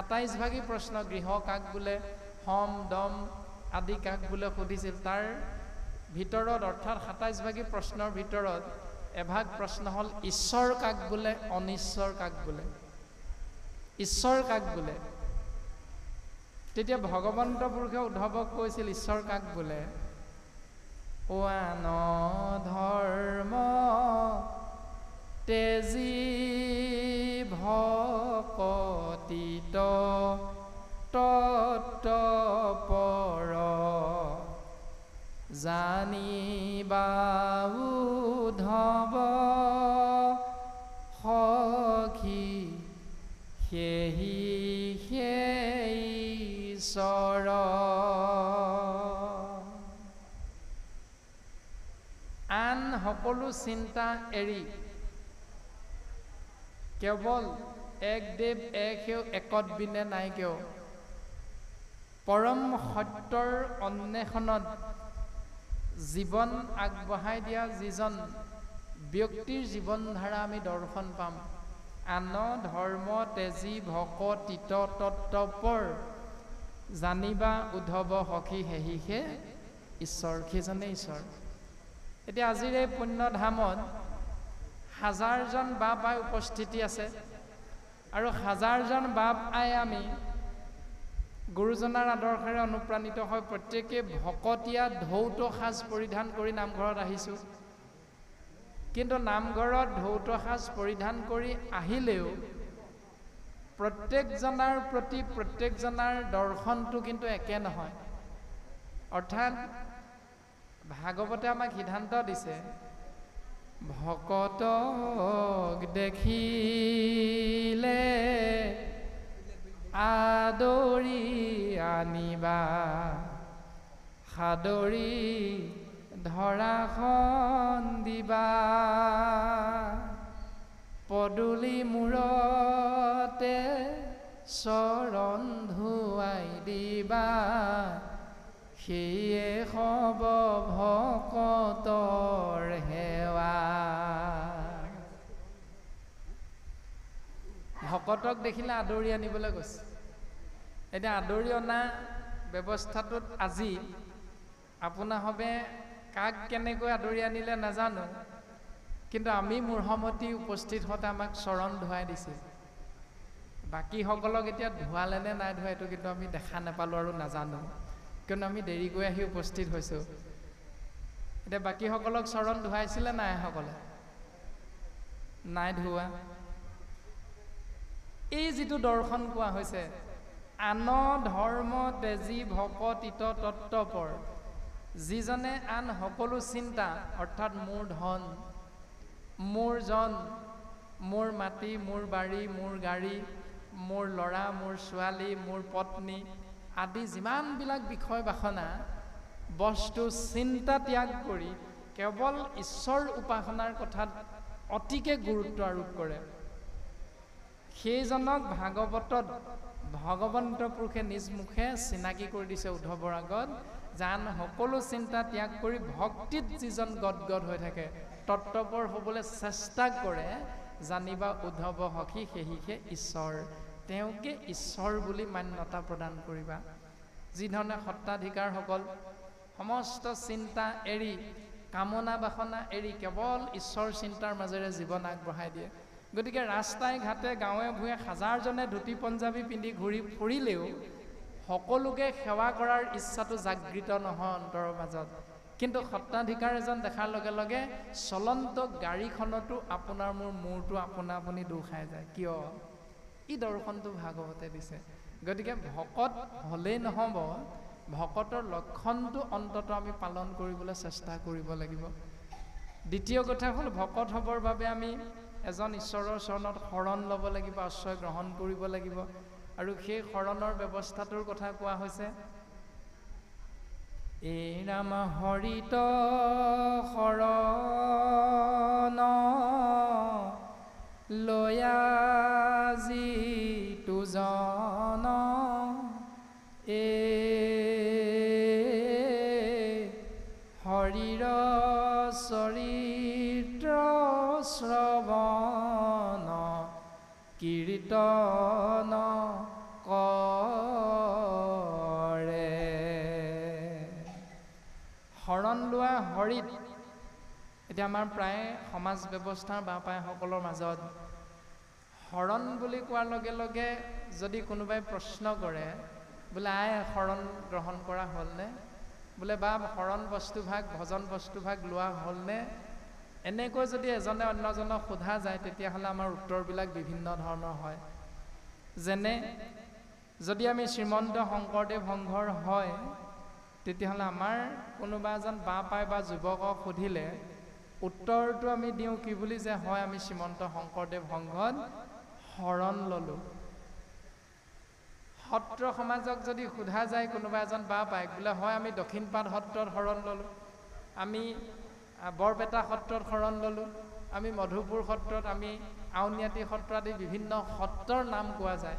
27 ভাগী প্ৰশ্ন গৃহ কাক বোলে হম দম আদি কাক বোলে সুধিছিল তাৰ ভিতৰত অৰ্থাৎ 27 ভাগী প্ৰশ্নৰ ভিতৰত এভাগ প্ৰশ্ন হ'ল ঈশ্বৰ কাক বোলে অনিশ্বৰ কাক বোলে ঈশ্বৰ কাক বোলে তেতিয়া ভগৱন্ত পুৰুষে উদ্ধৱক কৈছিল ঈশ্বৰ কাক বোলে ওৱান ধৰ্ম তেজী ভকতিত তত্ত্বপৰ জানিবা উদ্ধৱ সখী সেহি ঈশ্বৰ আন সকলো চিন্তা এৰি কেৱল এক দেৱ এক হেও একত বিনে নাই কেও পৰম সত্যৰ অন্বেষণত জীৱন আগবঢ়াই দিয়া যিজন ব্যক্তিৰ জীৱনধাৰা আমি দৰ্শন পাম আন ধৰ্ম তেজী ভকতিত তত্ত্বপৰ জানিবা উদ্ধৱ সখী সেহিহে ঈশ্বৰ সেইজনে ঈশ্বৰ এতিয়া আজিৰ এই পুণ্য ধামত হাজাৰজন বাপ আই উপস্থিতি আছে আৰু হাজাৰজন বাপ আই আমি গুৰুজনাৰ আদৰ্শেৰে অনুপ্ৰাণিত হৈ প্ৰত্যেকে ভকতীয়া ধৌত সাজ পৰিধান কৰি নামঘৰত আহিছোঁ কিন্তু নামঘৰত ধৌত সাজ পৰিধান কৰি আহিলেও প্ৰত্যেকজনাৰ প্ৰতি প্ৰত্যেকজনাৰ দৰ্শনটো কিন্তু একে নহয় অৰ্থাৎ ভাগৱতে আমাক সিদ্ধান্ত দিছে ভকতক দেখিলে আদৰি আনিবা সাদৰি ধৰাখন দিবা পদূলি মূৰতে চৰণ ধুৱাই দিবা সেয়ে হব ভকতৰ সেৱা ভকতক দেখিলে আদৰি আনিবলৈ কৈছে এতিয়া আদৰি অনা ব্যৱস্থাটোত আজি আপোনাসবে কাক কেনেকৈ আদৰি আনিলে নাজানো কিন্তু আমি মূৰ্হমতি উপস্থিত হতে আমাক চৰণ ধুৱাই দিছিল বাকী সকলক এতিয়া ধুৱালে নে নাই ধুৱাই এইটো কিন্তু আমি দেখা নাপালো আৰু নাজানো কিয়নো আমি দেৰিকৈ আহি উপস্থিত হৈছোঁ এতিয়া বাকী সকলক চৰণ ধুৱাইছিলে নাই সকলে নাই ধুৱা এই যিটো দৰ্শন কোৱা হৈছে আন ধৰ্ম তেজী ভকতিত তত্ত্বপৰ যিজনে আন সকলো চিন্তা অৰ্থাৎ মোৰ ধন মোৰ জন মোৰ মাটি মোৰ বাৰী মোৰ গাড়ী মোৰ ল'ৰা মোৰ ছোৱালী মোৰ পত্নী আদি যিমানবিলাক বিষয় বাসনা বস্তু চিন্তা ত্যাগ কৰি কেৱল ঈশ্বৰ উপাসনাৰ কথাত অতিকে গুৰুত্ব আৰোপ কৰে সেইজনক ভাগৱতত ভগৱন্ত পুৰুষে নিজ মুখে চিনাকি কৰি দিছে উদ্ধৱৰ আগত জান সকলো চিন্তা ত্যাগ কৰি ভক্তিত যিজন গদগদ হৈ থাকে তত্ত্বপৰ হ'বলৈ চেষ্টা কৰে জানিবা উদ্ধৱ সখী সেহিহে ঈশ্বৰ তেওঁকে ঈশ্বৰ বুলি মান্যতা প্ৰদান কৰিবা যিধৰণে সত্তাধিকাৰসকল সমস্ত চিন্তা এৰি কামনা বাসনা এৰি কেৱল ঈশ্বৰ চিন্তাৰ মাজেৰে জীৱন আগবঢ়াই দিয়ে গতিকে ৰাস্তাই ঘাটে গাঁৱে ভূঞে হাজাৰজনে ধুতি পঞ্জাবী পিন্ধি ঘূৰি ফুৰিলেও সকলোকে সেৱা কৰাৰ ইচ্ছাটো জাগৃত নহয় অন্তৰৰ মাজত কিন্তু সত্তাধিকাৰ এজন দেখাৰ লগে লগে চলন্ত গাড়ীখনতো আপোনাৰ মোৰ মূৰটো আপোনা আপুনি দুখ খাই যায় কিয় ই দৰ্শনটো ভাগৱতে দিছে গতিকে ভকত হ'লেই নহ'ব ভকতৰ লক্ষণটো অন্ততঃ আমি পালন কৰিবলৈ চেষ্টা কৰিব লাগিব দ্বিতীয় কথা হ'ল ভকত হ'বৰ বাবে আমি এজন ঈশ্বৰৰ চৰণত শৰণ ল'ব লাগিব আশ্ৰয় গ্ৰহণ কৰিব লাগিব আৰু সেই শৰণৰ ব্যৱস্থাটোৰ কথা কোৱা হৈছে এই ৰাম হৰিত শৰণ লয়াজি তুজন হৰিৰ চৰিত্ৰ শ্ৰৱণ কীৰ্তন হৰিত এতিয়া আমাৰ প্ৰায় সমাজ ব্যৱস্থাৰ বাপাইসকলৰ মাজত শৰণ বুলি কোৱাৰ লগে লগে যদি কোনোবাই প্ৰশ্ন কৰে বোলে আই শৰণ গ্ৰহণ কৰা হ'লনে, বোলে বা শৰণ বস্তুভাগ ভজন বস্তুভাগ লোৱা হ'লনে, এনেকৈ যদি এজনে অন্যজনক সোধা যায় তেতিয়াহ'লে আমাৰ উত্তৰবিলাক বিভিন্ন ধৰণৰ হয়। যেনে যদি আমি শ্ৰীমন্ত শংকৰদেৱ সংঘৰ হয় তেতিয়াহ'লে আমাৰ কোনোবা এজন বাপাই বা যুৱকক সুধিলে উত্তৰটো আমি দিওঁ কি বুলি যে হয় আমি শ্ৰীমন্ত শংকৰদেৱ সংঘত শৰণ ল'লোঁ। সত্ৰ সমাজক যদি সোধা যায় কোনোবা এজন বাপাই বোলে হয় আমি দক্ষিণপাট সত্ৰত শৰণ ল'লোঁ, আমি বৰপেটা সত্ৰত শৰণ ল'লোঁ, আমি মধুপুৰ সত্ৰত, আমি আউনীআটী সত্ৰ আদি বিভিন্ন সত্ৰৰ নাম কোৱা যায়।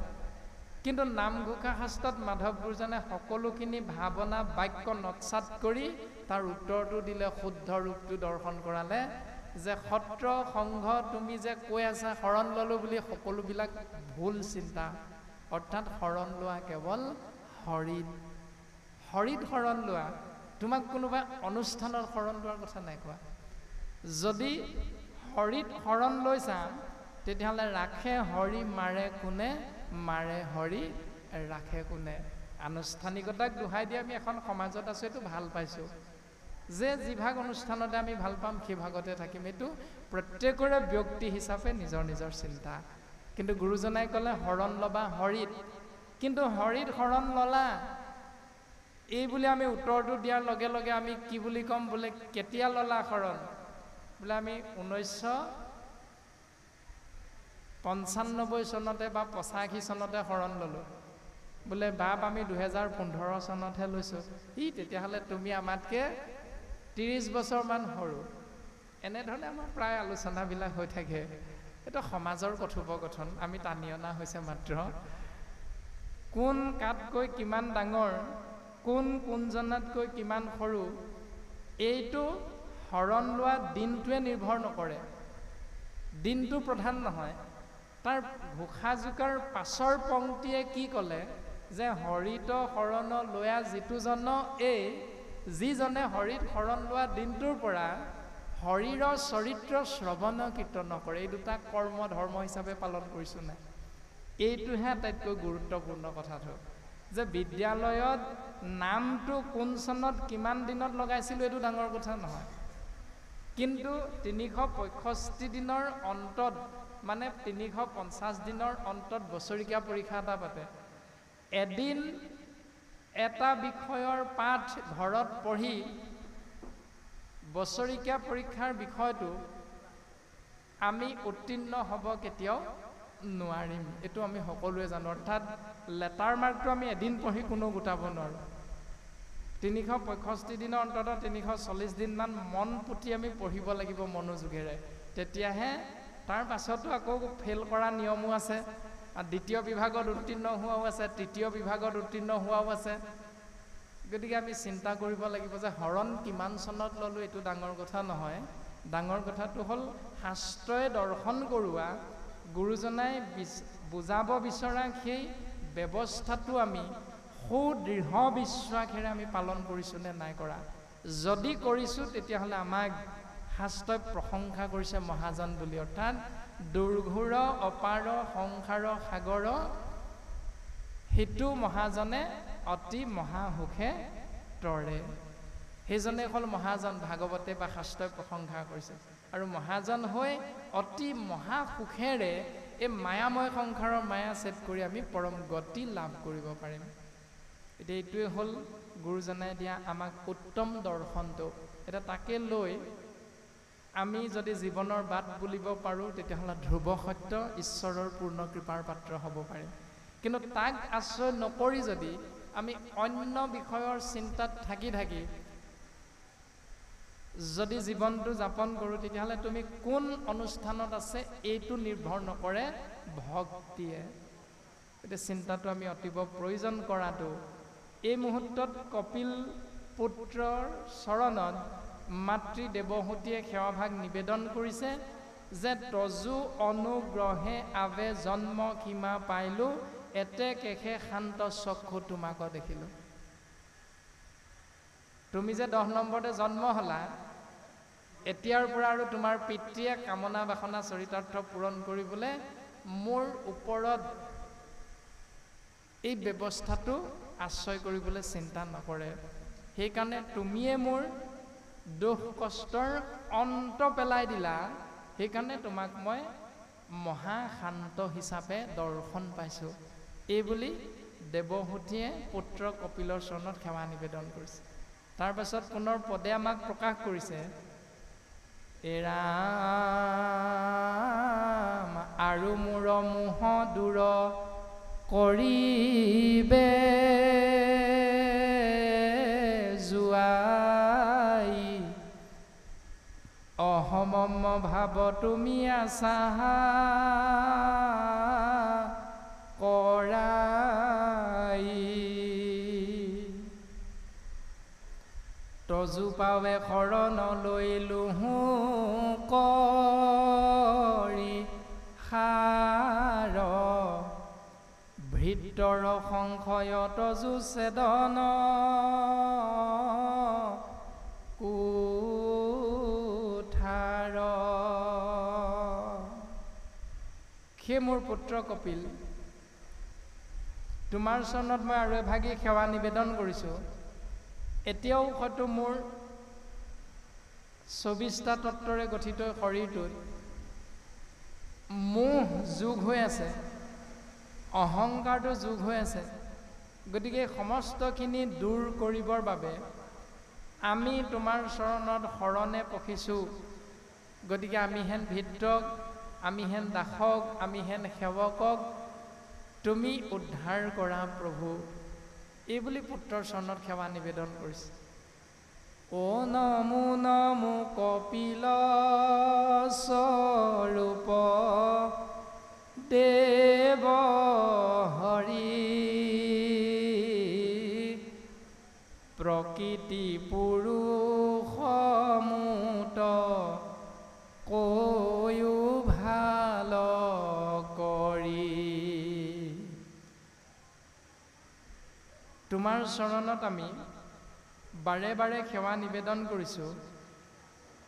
কিন্তু নামঘোষা শাস্ত্ৰত মাধৱ গুৰুজনে সকলোখিনি ভাৱনা বাক্য নৎসাত কৰি তাৰ উত্তৰটো দিলে, শুদ্ধ ৰূপটো দৰ্শন কৰালে যে সত্ৰ সংঘ তুমি যে কৈ আছা শৰণ ল'লোঁ বুলি সকলোবিলাক ভুল চিন্তা। অৰ্থাৎ শৰণ লোৱা কেৱল হৰিত, হৰিত শৰণ লোৱা। তোমাক কোনোবা অনুষ্ঠানত শৰণ লোৱাৰ কথা নাই কোৱা। যদি হৰিত শৰণ লৈছা তেতিয়াহ'লে ৰাখে হৰি মাৰে কোনে, মাৰে হৰি ৰাখে কোনে। আনুষ্ঠানিকতাক দোহাই দি আমি এখন সমাজত আছোঁ, এইটো ভাল পাইছোঁ যে যিভাগ অনুষ্ঠানতে আমি ভাল পাম সেই ভাগতে থাকিম, এইটো প্ৰত্যেকৰে ব্যক্তি হিচাপে নিজৰ নিজৰ চিন্তা। কিন্তু গুৰুজনাই ক'লে শৰণ ল'বা হৰিত, কিন্তু হৰিত শৰণ ল'লা এই বুলি আমি উত্তৰটো দিয়াৰ লগে লগে আমি কি বুলি ক'ম বোলে কেতিয়া ল'লা শৰণ, বোলে আমি 1995 চনতে বা 85 চনতে শৰণ ল'লোঁ, বোলে বাপ আমি 2015 চনতহে লৈছোঁ। তেতিয়াহ'লে তুমি আমাতকৈ 30 বছৰমান সৰু। এনেধৰণে আমাৰ প্ৰায় আলোচনাবিলাক হৈ থাকে। এইটো সমাজৰ কথোপকথন, আমি টানি অনা হৈছে মাত্ৰ। কোন কাতকৈ কিমান ডাঙৰ, কোন কোনজনাতকৈ কিমান সৰু, এইটো শৰণ লোৱা দিনটোৱে নিৰ্ভৰ নকৰে, দিনটো প্ৰধান নহয়। তাৰ ঘোষা জোকাৰ পাছৰ পংক্তিয়ে কি ক'লে যে হৰিত শৰণ লয়া যিটো জন এই, যিজনে হৰিত শৰণ লোৱা দিনটোৰ পৰা শৰীৰৰ চৰিত্ৰ শ্ৰৱণ কীৰ্তন কৰে, এই দুটা কৰ্ম ধৰ্ম হিচাপে পালন কৰিছোঁ নাই। এইটোহে আটাইতকৈ গুৰুত্বপূৰ্ণ কথাটো যে বিদ্যালয়ত নামটো কোন চনত কিমান দিনত লগাইছিলোঁ এইটো ডাঙৰ কথা নহয়, কিন্তু 365 দিনৰ অন্তত মানে 350 দিনৰ অন্তত বছৰীয়া পৰীক্ষা এটা পাতে। এদিন এটা বিষয়ৰ পাঠ ঘৰত পঢ়ি বছৰীয়া পৰীক্ষাৰ বিষয়টো আমি উত্তীৰ্ণ হ'ব কেতিয়াও নোৱাৰিম, এইটো আমি সকলোৱে জানো। অৰ্থাৎ লেটাৰ মাৰ্কটো আমি এদিন পঢ়ি কোনো গোটাব নোৱাৰোঁ। 365 দিনৰ অন্তত 340 দিনমান মন পুতি আমি পঢ়িব লাগিব মনোযোগেৰে, তেতিয়াহে। তাৰ পাছতো আকৌ ফেইল কৰা নিয়মো আছে, দ্বিতীয় বিভাগত উত্তীৰ্ণ হোৱাও আছে, তৃতীয় বিভাগত উত্তীৰ্ণ হোৱাও আছে। গতিকে আমি চিন্তা কৰিব লাগিব যে শৰণ কিমান চনত ল'লোঁ এইটো ডাঙৰ কথা নহয়, ডাঙৰ কথাটো হ'ল শাস্ত্ৰই দৰ্শন কৰোৱা, গুৰুজনাই বুজাব বিচৰা সেই ব্যৱস্থাটো আমি সুদৃঢ় বিশ্বাসেৰে আমি পালন কৰিছোঁ নে নাই কৰা। যদি কৰিছোঁ তেতিয়াহ'লে আমাক শাস্ত্ৰই প্ৰশংসা কৰিছে মহাজন বুলি। অৰ্থাৎ দুৰ্ঘোৰ অপাৰ সংসাৰ সাগৰ সিটো মহাজনে অতি মহাসুখে তৰে। সেইজনে হ'ল মহাজন, ভাগৱতে বা শাস্ত্ৰই প্ৰশংসা কৰিছে। আৰু মহাজন হৈ অতি মহাসুখেৰে এই মায়াময় সংসাৰৰ মায়া ছেদ কৰি আমি পৰম গতি লাভ কৰিব পাৰিম। এতিয়া এইটোৱে হ'ল গুৰুজনাই দিয়া আমাক উত্তম দৰ্শনটো। এতিয়া তাকে লৈ আমি যদি জীৱনৰ বাট বুলিব পাৰোঁ তেতিয়াহ'লে ধ্ৰুৱ সত্য ঈশ্বৰৰ পূৰ্ণ কৃপাৰ পাত্ৰ হ'ব পাৰিম। কিন্তু তাক আশ্ৰয় নকৰি যদি আমি অন্য বিষয়ৰ চিন্তাত থাকি থাকি যদি জীৱনটো যাপন কৰোঁ তেতিয়াহ'লে তুমি কোন অনুষ্ঠানত আছে এইটো নিৰ্ভৰ নকৰে ভক্তিয়ে। এতিয়া চিন্তাটো আমি অতীৱ প্ৰয়োজন কৰাটো। এই মুহূৰ্তত কপিল পুত্ৰৰ চৰণত মাতৃ দেৱহূতিয়ে সেৱাভাগ নিবেদন কৰিছে যে তজু অনুগ্ৰহে আবে জন্ম সীমা পাইলোঁ, এতে কেশে শান্ত চক্ষু তোমাক দেখিলোঁ। তুমি যে 10 নম্বৰতে জন্ম হ'লা এতিয়াৰ পৰা আৰু তোমাৰ পিতৃয়ে কামনা বাসনা চৰিতাৰ্থ পূৰণ কৰিবলৈ মোৰ ওপৰত এই ব্যৱস্থাটো আশ্ৰয় কৰিবলৈ চিন্তা নকৰে। সেইকাৰণে তুমিয়ে মোৰ দুখ কষ্টৰ অন্ত পেলাই দিলা। সেইকাৰণে তোমাক মই মহাশান্ত হিচাপে দৰ্শন পাইছোঁ। এই বুলি দেৱহূতিয়ে পুত্ৰ কপিলৰ চৰণত সেৱা নিবেদন কৰিছে। তাৰ পাছত পুনৰ পদে আমাক প্ৰকাশ কৰিছে, এৰাম আৰু মোৰ মোহ দূৰ কৰিবে যোৱাই, অহমম ভাৱ তুমি আছা কৰাই, তজু পাৱে শৰণ লৈলোহো কৰি সাৰ, ভৃতৰ সংশয় তজু ছেদন কুঠাৰ। সেই মোৰ পুত্ৰ কপিল, তোমাৰ চৰণত মই আৰু এভাগী সেৱা নিবেদন কৰিছোঁ। এতিয়াও হয়তো মোৰ 24টা তত্ত্বৰে গঠিত শৰীৰটোত মোহ যোগ হৈ আছে, অহংকাৰটো যোগ হৈ আছে। গতিকে সমস্তখিনি দূৰ কৰিবৰ বাবে আমি তোমাৰ চৰণত শৰণে পখিছোঁ। গতিকে আমি হেন ভৃত্যক, আমি হেন দাসক, আমি হেন সেৱকক তুমি উদ্ধাৰ কৰা প্ৰভু। এইবুলি পুত্ৰৰ চৰণত সেৱা নিবেদন কৰিছে। ও নমো নমো কপিল স্বৰূপ দেৱ হৰি, প্ৰকৃতি পুৰুষ মুত কৈও ভাল কৰি। তোমাৰ চৰণত আমি বাৰে বাৰে সেৱা নিবেদন কৰিছোঁ।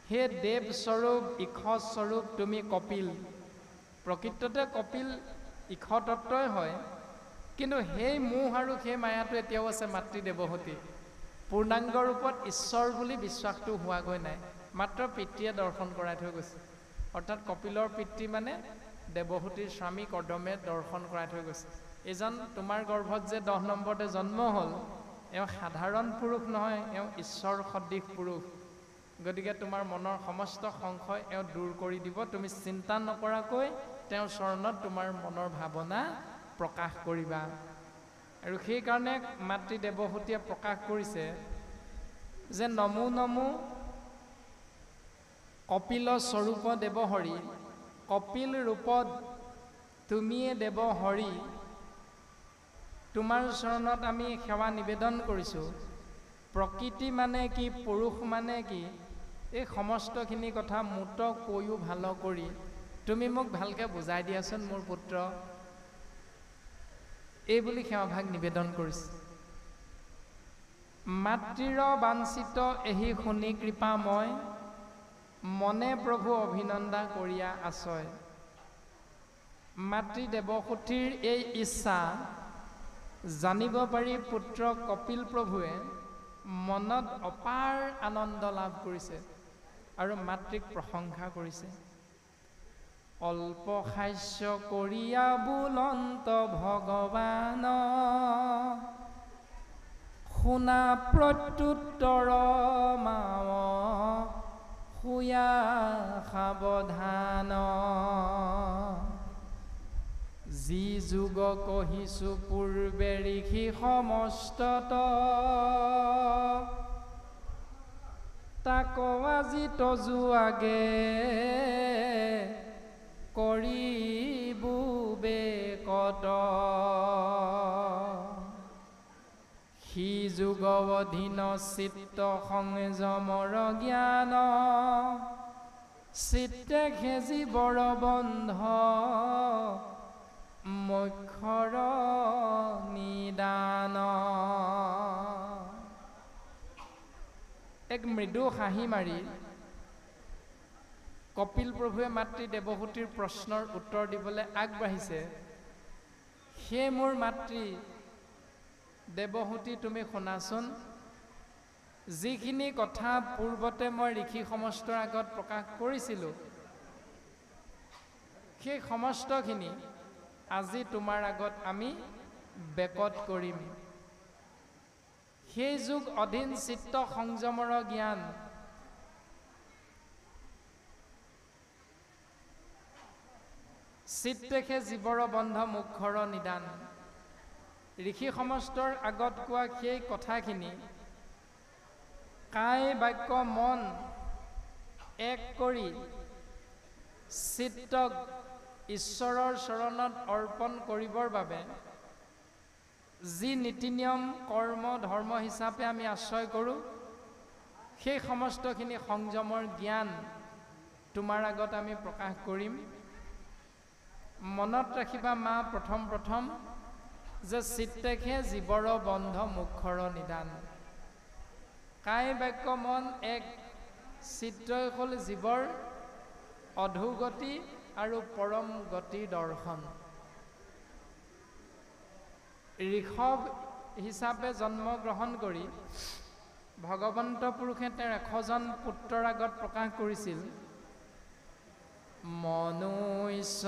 হে দেৱস্বৰূপ ঈশস্বৰূপ তুমি কপিল। প্ৰকৃততে কপিল ঈশতত্বই হয়, কিন্তু সেই মোহ আৰু সেই মায়াটো এতিয়াও আছে মাতৃ দেৱহূতি। পূৰ্ণাংগ ৰূপত ঈশ্বৰ বুলি বিশ্বাসটো হোৱাগৈ নাই, মাত্ৰ পিতৃয়ে দৰ্শন কৰাই থৈ গৈছে। অৰ্থাৎ কপিলৰ পিতৃ মানে দেৱহূতিৰ স্বামী কৰ্দমে দৰ্শন কৰাই থৈ গৈছে। এজন তোমাৰ গৰ্ভত যে 10 নম্বৰতে জন্ম হ'ল, এওঁ সাধাৰণ পুৰুষ নহয়, এওঁ ঈশ্বৰ সদৃশ পুৰুষ। গতিকে তোমাৰ মনৰ সমস্ত সংশয় এওঁ দূৰ কৰি দিব। তুমি চিন্তা নকৰাকৈ তেওঁৰ চৰণত তোমাৰ মনৰ ভাৱনা প্ৰকাশ কৰিবা। আৰু সেইকাৰণে মাতৃ দেৱহূতিয়ে প্ৰকাশ কৰিছে যে নমো নমো কপিল স্বৰূপ দেৱ হৰি, কপিল ৰূপত তুমিয়ে দেৱ হৰি। তোমাৰ চৰণত আমি সেৱা নিবেদন কৰিছোঁ। প্ৰকৃতি মানে কি, পুৰুষ মানে কি, এই সমস্তখিনি কথা মুত কৈও ভাল কৰি তুমি মোক ভালকৈ বুজাই দিয়াচোন মোৰ পুত্ৰ। এইবুলি সেৱাভাগ নিবেদন কৰিছে। মাতৃৰ বাঞ্ছিত এহি শুনি কৃপা মই, মনে প্ৰভু অভিনন্দা কৰিয়া আছয়। মাতৃ দেৱহূতিৰ এই ইচ্ছা জানিব পাৰি পুত্ৰ কপিল প্ৰভুৱে মনত অপাৰ আনন্দ লাভ কৰিছে আৰু মাতৃক প্ৰশংসা কৰিছে। অল্প হাস্য কৰিয়া বুলন্ত ভগৱান, শুনা প্ৰত্যুত্তৰ মাৱ শুয়া সাৱধান। যি যুগ কহিছো পূৰ্বে ঋষি সমস্তত, তাক আজি তজু আগে কৰিবু বেকত। সি যুগ অধীন চিত্ত সংযমৰ জ্ঞান, চিত্তে খেজি বৰ বন্ধ মুখ্যৰ নিদান। এক মৃদু হাঁহি মাৰি কপিল প্ৰভুৱে মাতৃ দেৱহূতিৰ প্ৰশ্নৰ উত্তৰ দিবলৈ আগবাঢ়িছে। সেই মোৰ মাতৃ দেৱহূতি, তুমি শুনাচোন, যিখিনি কথা পূৰ্বতে মই ঋষি সমস্তৰ আগত প্ৰকাশ কৰিছিলোঁ, সেই সমস্তখিনি আজি তোমাৰ আগত আমি বেকত কৰিম। সেই যুগ অধীন চিত্ত সংযমৰ জ্ঞান, চিত্তেখে জীৱৰ বন্ধ মুখৰ নিদান। ঋষি সমস্তৰ আগত কোৱা সেই কথাখিনি কায় বাক্য মন এক কৰি চিত্তক ঈশ্বৰৰ চৰণত অৰ্পণ কৰিবৰ বাবে যি নীতি নিয়ম কৰ্ম ধৰ্ম হিচাপে আমি আশ্ৰয় কৰোঁ, সেই সমস্তখিনি সংযমৰ জ্ঞান তোমাৰ আগত আমি প্ৰকাশ কৰিম। মনত ৰাখিবা মা, প্ৰথম যে চিত্তেখে জীৱৰ বন্ধ মুখৰ নিদান। কায় বাক্য মন এক, চিত্তই হ'ল জীৱৰ অধোগতি আৰু পৰম গতি দৰ্শন। ঋষভ হিচাপে জন্মগ্ৰহণ কৰি ভগৱন্ত পুৰুষে তেওঁৰ 100জন পুত্ৰৰ আগত প্ৰকাশ কৰিছিল, মনুষ্য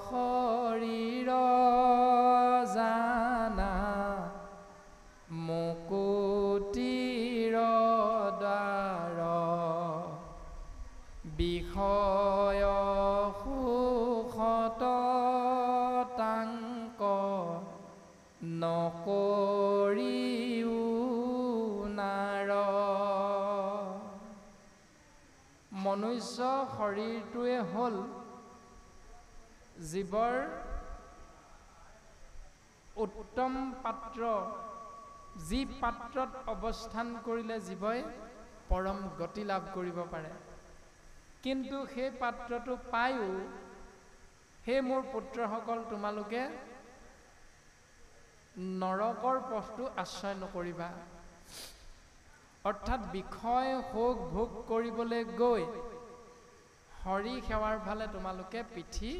শৰীৰ জানা মুকুতিৰ দ্বাৰ, বিষয় সুখত তাংক নকৰিও নাৰ। মনুষ্য শৰীৰটোৱে হ'ল জীৱৰ উত্তম পাত্ৰ, যি পাত্ৰত অৱস্থান কৰিলে জীৱই পৰম গতি লাভ কৰিব পাৰে। কিন্তু সেই পাত্ৰটো পায়ো সেই মোৰ পুত্ৰসকল তোমালোকে নৰকৰ পথটো আশ্ৰয় নকৰিবা। অৰ্থাৎ বিষয় ভোগ ভোগ কৰিবলৈ গৈ হৰি সেৱাৰ ফালে তোমালোকে পিঠি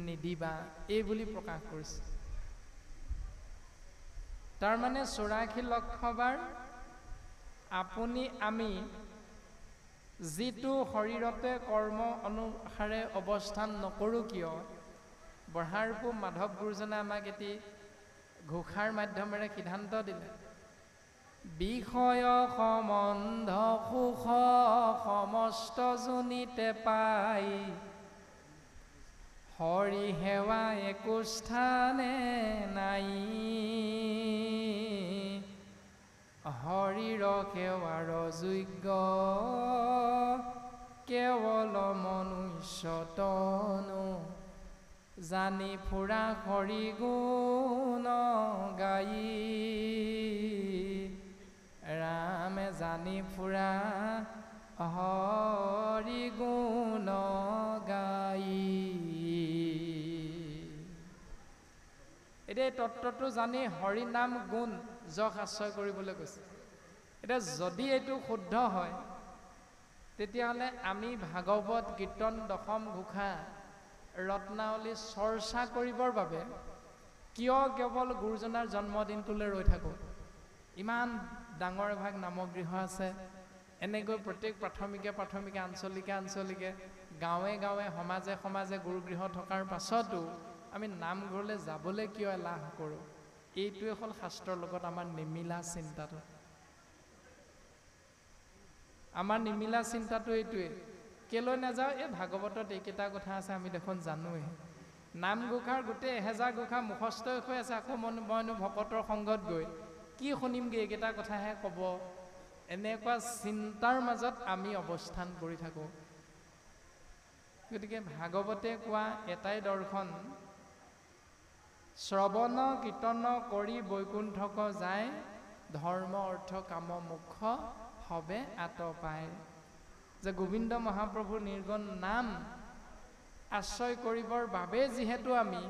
নিদিবা, এই বুলি প্ৰকাশ কৰিছে। তাৰমানে 84 লক্ষবাৰ আপুনি আমি যিটো শৰীৰতে কৰ্ম অনুসাৰে অৱস্থান নকৰোঁ কিয়, বঢ়াৰপু মাধৱ গুৰুজনে আমাক এটি ঘোষাৰ মাধ্যমেৰে সিদ্ধান্ত দিলে, বিষয় সম্বন্ধ সুখ সমস্ত জুনিতে পাই, হৰি সেৱা একো স্থানে নাই, হৰিৰ সেৱাৰ যোগ্য কেৱল মনুষ্য তনু, জানি ফুৰা হৰি গুণ গাই, ৰামে জানি ফুৰা হৰি গুণ গাই। এতিয়া তত্ত্বটো জানি হৰি নাম গুণ যশ আশ্ৰয় কৰিবলৈ কৈছে। এতিয়া যদি এইটো শুদ্ধ হয়, তেতিয়াহ'লে আমি ভাগৱত কীৰ্তন দশম ঘোষা ৰত্নাৱলী চৰ্চা কৰিবৰ বাবে কিয় কেৱল গুৰুজনাৰ জন্মদিনটোলৈ ৰৈ থাকোঁ? ইমান ডাঙৰ এভাগ নামগৃহ আছে, এনেকৈ প্ৰত্যেক প্ৰাথমিকে আঞ্চলিকে গাঁৱে গাঁৱে সমাজে গুৰুগৃহ থকাৰ পাছতো আমি নামঘৰলৈ যাবলৈ কিয় এলাহ কৰোঁ? এইটোৱে হ'ল শাস্ত্ৰৰ লগত আমাৰ নিমিলা চিন্তাটো। আমাৰ নিমিলা চিন্তাটো এইটোৱে, কেলৈ নাযাওঁ? এই ভাগৱতত এইকেইটা কথা আছে, আমি দেখোন জানোৱেই। নামঘোষাৰ গোটেই 1000 ঘোষা মুখস্থ হৈ আছে, আকৌ মইনো ভকতৰ সংগত গৈ কি শুনিমগৈ? এইকেইটা কথাহে ক'ব। এনেকুৱা চিন্তাৰ মাজত আমি অৱস্থান কৰি থাকোঁ। গতিকে ভাগৱতে কোৱা এটাই দৰ্শন, শ্ৰৱণ কীৰ্তন কৰি বৈকুণ্ঠক যায়, ধৰ্ম অৰ্থ কাম মোক্ষ হবে আত পায়। যে গোবিন্দ মহাপ্ৰভুৰ নিৰ্গুণ নাম আশ্ৰয় কৰিবৰ বাবে যিহেতু আমি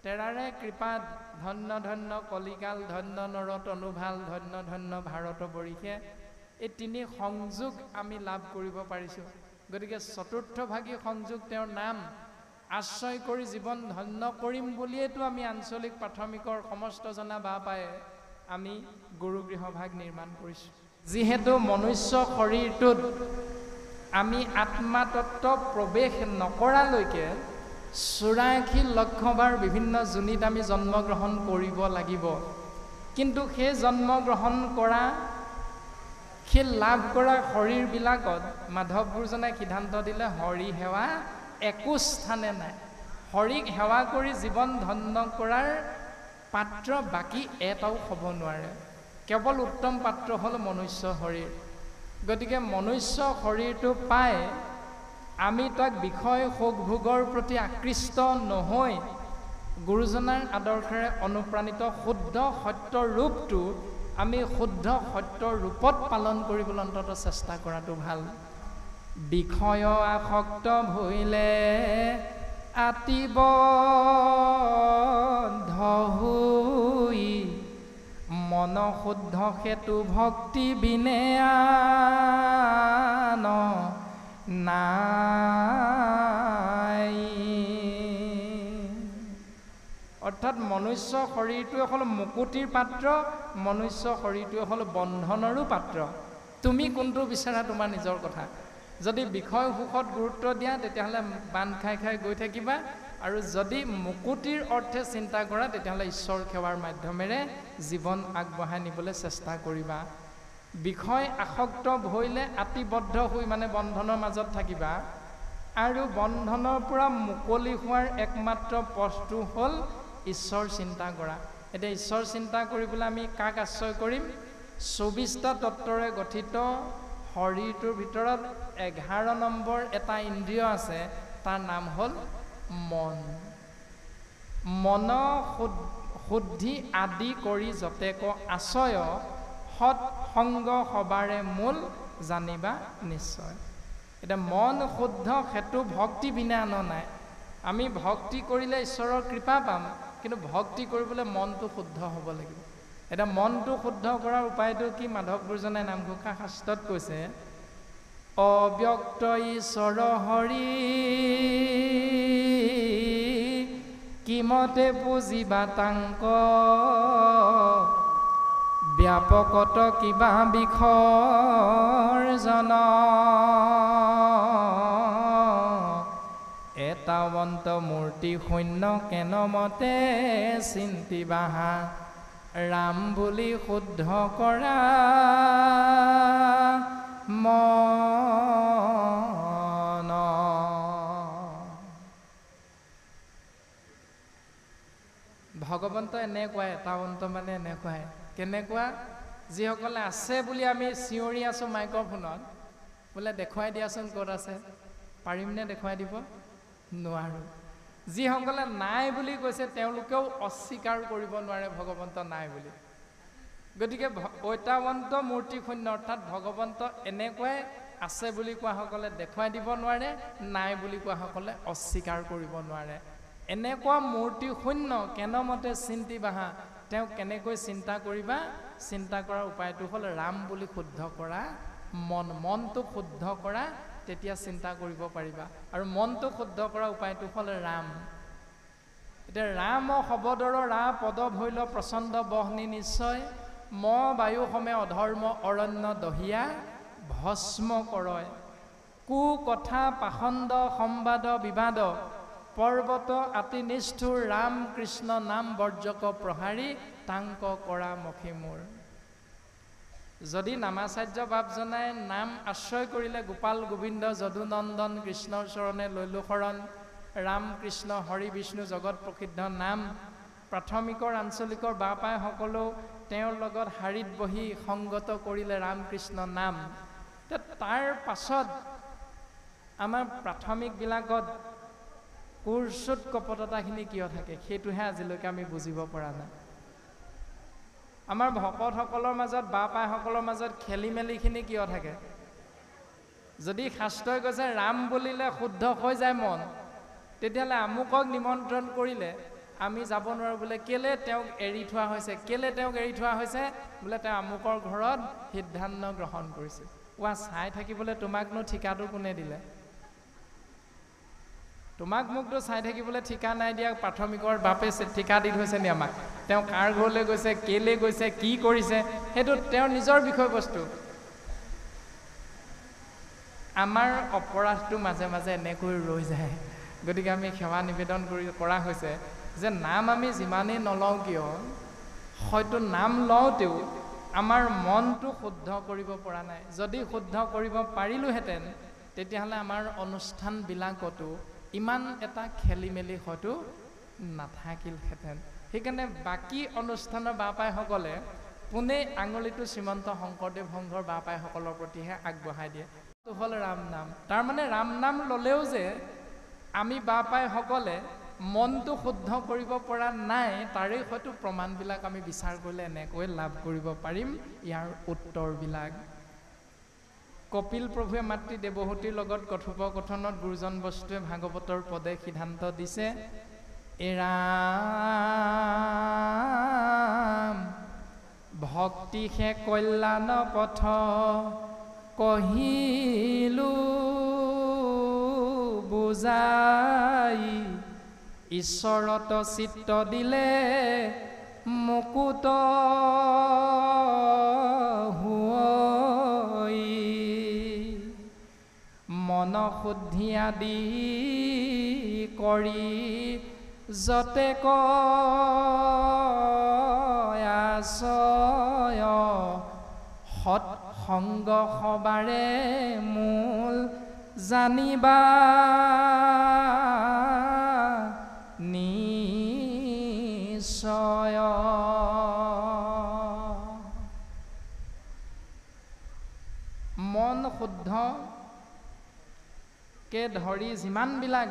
তেৰাৰে কৃপাত ধন্য ধন্য কলিকাল, ধন্য নৰ তনুভাল, ধন্য ধন্য ভাৰত বৰিষে, এই 3 সংযোগ আমি লাভ কৰিব পাৰিছোঁ। গতিকে চতুৰ্থভাগী সংযোগ তেওঁৰ নাম আশ্ৰয় কৰি জীৱন ধন্য কৰিম বুলিয়েতো আমি আঞ্চলিক প্ৰাথমিকৰ সমস্ত জনা বা পায় আমি গুৰুগৃহভাগ নিৰ্মাণ কৰিছোঁ। যিহেতু মনুষ্য শৰীৰটোত আমি আত্মাতত্ব প্ৰৱেশ নকৰালৈকে 84 লক্ষবাৰ বিভিন্ন যোনিত আমি জন্মগ্ৰহণ কৰিব লাগিব। কিন্তু সেই জন্মগ্ৰহণ কৰা সেই লাভ কৰা শৰীৰবিলাকত মাধৱ গুৰুজনাই সিদ্ধান্ত দিলে হৰি সেৱা একো স্থানে নাই। হৰিক সেৱা কৰি জীৱন ধন্য কৰাৰ পাত্ৰ বাকী এটাও হ'ব নোৱাৰে। কেৱল উত্তম পাত্ৰ হ'ল মনুষ্য শৰীৰ। গতিকে মনুষ্য শৰীৰটো পাই আমি তাক বিষয় সুখভোগৰ প্ৰতি আকৃষ্ট নহৈ গুৰুজনাৰ আদৰ্শেৰে অনুপ্ৰাণিত শুদ্ধ সত্য ৰূপটো আমি শুদ্ধ সত্য ৰূপত পালন কৰিবলৈ অন্ততঃ চেষ্টা কৰাটো ভাল। বিষয় আসক্ত ভৈলে আতিবদ্ধ হৈ মন শুদ্ধ সেতু ভক্তি বিনে আন নাই। অৰ্থাৎ মনুষ্য শৰীৰটোৱে হ'ল মুকুতিৰ পাত্ৰ, মনুষ্য শৰীৰটোৱে হ'ল বন্ধনৰো পাত্ৰ। তুমি কোনটো বিচাৰা তোমাৰ নিজৰ কথা। যদি বিষয় সুখত গুৰুত্ব দিয়া তেতিয়াহ'লে বান্ধ খাই খাই গৈ থাকিবা, আৰু যদি মুকুতিৰ অৰ্থে চিন্তা কৰা তেতিয়াহ'লে ঈশ্বৰ সেৱাৰ মাধ্যমেৰে জীৱন আগবঢ়াই নিবলৈ চেষ্টা কৰিবা। বিষয় আসক্ত হৈলে আতিবদ্ধ হৈ মানে বন্ধনৰ মাজত থাকিবা, আৰু বন্ধনৰ পৰা মুকলি হোৱাৰ একমাত্ৰ পথটো হ'ল ঈশ্বৰ চিন্তা কৰা। এতিয়া ঈশ্বৰ চিন্তা কৰিবলৈ আমি কাক আশ্ৰয় কৰিম? 24টা তত্ত্বৰে গঠিত শৰীৰটোৰ ভিতৰত 11 নম্বৰ এটা ইন্দ্ৰিয় আছে, তাৰ নাম হ'ল মন। মন শুদ্ধি আদি কৰি যতেক আশ্ৰয় সৎ সংগ সবাৰে মূল জানিবা নিশ্চয়। এতিয়া মন শুদ্ধ সেইটো ভক্তি বিনা আন নাই। আমি ভক্তি কৰিলে ঈশ্বৰৰ কৃপা পাম, কিন্তু ভক্তি কৰিবলৈ মনটো শুদ্ধ হ'ব লাগিব। এতিয়া মনটো শুদ্ধ কৰাৰ উপায়টো কি? মাধৱ গুৰুজনাই নামঘোষা শাস্ত্ৰত কৈছে, অব্যক্ত ঈশ্বৰ হৰি কিমতে পুজিবা তাংক ব্যাপকত কিবা বিসৰ্জন এটাৱন্ত মূৰ্তি শূন্য কেন মতে চিন্তিবাহা ৰাম বুলি শুদ্ধ কৰা মন। ভগৱন্ত এনেকুৱাই, এটাৱন্ত মানে এনেকুৱাই। কেনেকুৱা? যিসকলে আছে বুলি আমি চিঞৰি আছোঁ মাইক্ৰফোনত, বোলে দেখুৱাই দিয়াচোন ক'ত আছে। পাৰিমনে দেখুৱাই দিব? নোৱাৰোঁ। যিসকলে নাই বুলি কৈছে তেওঁলোকেও অস্বীকাৰ কৰিব নোৱাৰে ভগৱন্ত নাই বুলি। গতিকে ঐতাৱন্ত মূৰ্তি শূন্য অৰ্থাৎ ভগৱন্ত এনেকুৱাই, আছে বুলি কোৱাসকলে দেখুৱাই দিব নোৱাৰে, নাই বুলি কোৱাসকলে অস্বীকাৰ কৰিব নোৱাৰে। এনেকুৱা মূৰ্তি শূন্য কেনমতে চিন্তিবাহা, তেওঁ কেনেকৈ চিন্তা কৰিবা? চিন্তা কৰাৰ উপায়টো হ'ল ৰাম বুলি শুদ্ধ কৰা মন। মনটো শুদ্ধ কৰা, তেতিয়া চিন্তা কৰিব পাৰিবা। আৰু মনটো শুদ্ধ কৰাৰ উপায়টো হ'ল ৰাম। এতিয়া ৰাম শব্দৰ ৰা পদ ভৈল প্ৰচণ্ড বহনি নিশ্চয় ম বায়ু সমে অধৰ্ম অৰণ্য দহিয়া ভস্ম কৰয় কু কথা পাখণ্ড সম্বাদ বিবাদ পৰ্বত আতি নিষ্ঠুৰ ৰাম কৃষ্ণ নাম বৰ্জক প্ৰহাৰী তাংক কৰা মখি মোৰ। যদি নামাচাৰ্য বাপজনাই নাম আশ্ৰয় কৰিলে গোপাল গোবিন্দ যদুনন্দন কৃষ্ণৰ চৰণে লৈলো শৰণ, ৰাম কৃষ্ণ হৰি বিষ্ণু জগত প্ৰসিদ্ধ নাম, প্ৰাথমিকৰ আঞ্চলিকৰ বাপাই সকলো তেওঁৰ লগত শাৰীত বহি সংগত কৰিলে ৰাম কৃষ্ণ নাম। তাৰ পাছত আমাৰ প্ৰাথমিকবিলাকত কুৰ্চুত কপটতাখিনি কিয় থাকে সেইটোহে আজিলৈকে আমি বুজিব পৰা নাই। আমাৰ ভকতসকলৰ মাজত বাপাইসকলৰ মাজত খেলি মেলিখিনি কিয় থাকে? যদি শাস্ত্ৰই কৈছে ৰাম বুলিলে শুদ্ধ হৈ যায় মন, তেতিয়াহ'লে আমুকক নিমন্ত্ৰণ কৰিলে আমি যাব নোৱাৰোঁ। বোলে কেলে তেওঁক এৰি থোৱা হৈছে? কেলে তেওঁক এৰি থোৱা হৈছে? বোলে তেওঁ আমুকৰ ঘৰত সিদ্ধান্ত গ্ৰহণ কৰিছে। চাই থাকিবলৈ তোমাকনো ঠিকাটো কোনে দিলে? তোমাক মোকতো চাই থাকিবলৈ ঠিকা নাই দিয়া প্ৰাথমিকৰ বাপে ঠিকা দি থৈছে নি আমাক তেওঁ কাৰ ঘৰলৈ গৈছে কেলে গৈছে কি কৰিছে সেইটো তেওঁৰ নিজৰ বিষয়বস্তু আমাৰ অপৰাধটো মাজে মাজে এনেকৈ ৰৈ যায় গতিকে আমি সেৱা নিবেদন কৰা হৈছে যে নাম আমি যিমানেই নলওঁ কিয় হয়তো নাম লওঁতেও আমাৰ মনটো শুদ্ধ কৰিব পৰা নাই যদি শুদ্ধ কৰিব পাৰিলোহেঁতেন তেতিয়াহ'লে আমাৰ অনুষ্ঠানবিলাকতো ইমান এটা খেলি মেলি হয়তো নাথাকিলহেঁতেন সেইকাৰণে বাকী অনুষ্ঠানৰ বাপাইসকলে পোনেই আঙুলিটো শ্ৰীমন্ত শংকৰদেৱ সংঘৰ বাপাইসকলৰ প্ৰতিহে আগবঢ়াই দিয়ে এইটো হ'ল ৰাম নাম তাৰমানে ৰাম নাম ল'লেও যে আমি বাপাইসকলে মনটো শুদ্ধ কৰিব পৰা নাই তাৰে হয়তো প্ৰমাণবিলাক আমি বিচাৰ কৰিলে এনেকৈ লাভ কৰিব পাৰিম ইয়াৰ উত্তৰবিলাক কপিল প্ৰভুৱে মাতৃ দেৱহূতিৰ লগত কথোপকথনত গুৰুজন বস্তুৱে ভাগৱতৰ পদে সিদ্ধান্ত দিছে এৰাম ভক্তিহে কল্যাণ পথ কহিলো বুজাই ঈশ্বৰত চিত্ত দিলে মুকুত হৈ মন শুদ্ধি আদি কৰি যতে কয়াচয় সৎসংগ সবাৰে মূল জানিবা নিশ্চয় মন শুদ্ধকে ধৰি যিমানবিলাক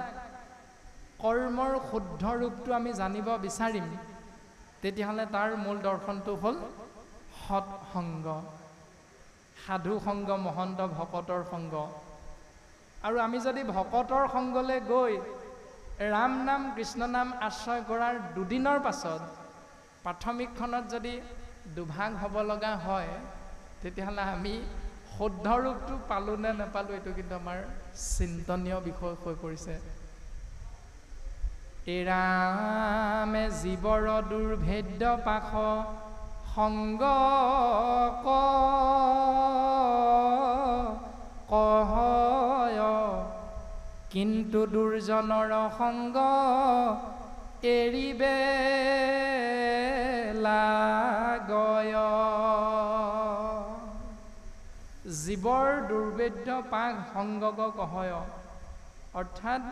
কৰ্মৰ শুদ্ধ ৰূপটো আমি জানিব বিচাৰিম তেতিয়াহ'লে তাৰ মূল দৰ্শনটো হ'ল সৎসংগ সাধু সংগ মহন্ত ভকতৰ সংগ আৰু আমি যদি ভকতৰ সংগলৈ গৈ ৰাম নাম কৃষ্ণ নাম আশ্ৰয় কৰাৰ দুদিনৰ পাছত প্ৰাথমিকখনত যদি দুভাগ হ'ব লগা হয় তেতিয়াহ'লে আমি শুদ্ধ ৰূপটো পালোঁ নে নাপালোঁ এইটো কিন্তু আমাৰ চিন্তনীয় বিষয় হৈ পৰিছে এৰামে জীৱৰ দুৰ্ভেদ্য পাশ সংগ কহয় কিন্তু দুৰ্জনৰ সংগ এৰিবে লাগয় জীৱৰ দুৰ্ভেদ্য পাশ সংগক কহয় অৰ্থাৎ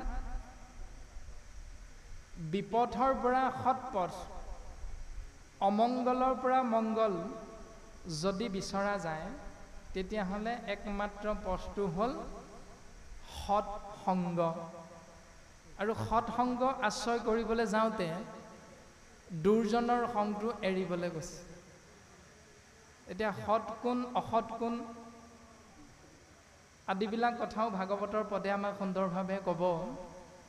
বিপথৰ পৰা সৎপথ অমংগলৰ পৰা মংগল যদি বিচৰা যায় তেতিয়াহ'লে একমাত্ৰ পথটো হ'ল সৎসংগ আৰু সৎসংগ আশ্ৰয় কৰিবলৈ যাওঁতে দুৰ্জনৰ সংগটো এৰিবলৈ গৈছে এতিয়া সৎ কোন অসৎ কোন আদিবিলাক কথাও ভাগৱতৰ পদে আমাক সুন্দৰভাৱে ক'ব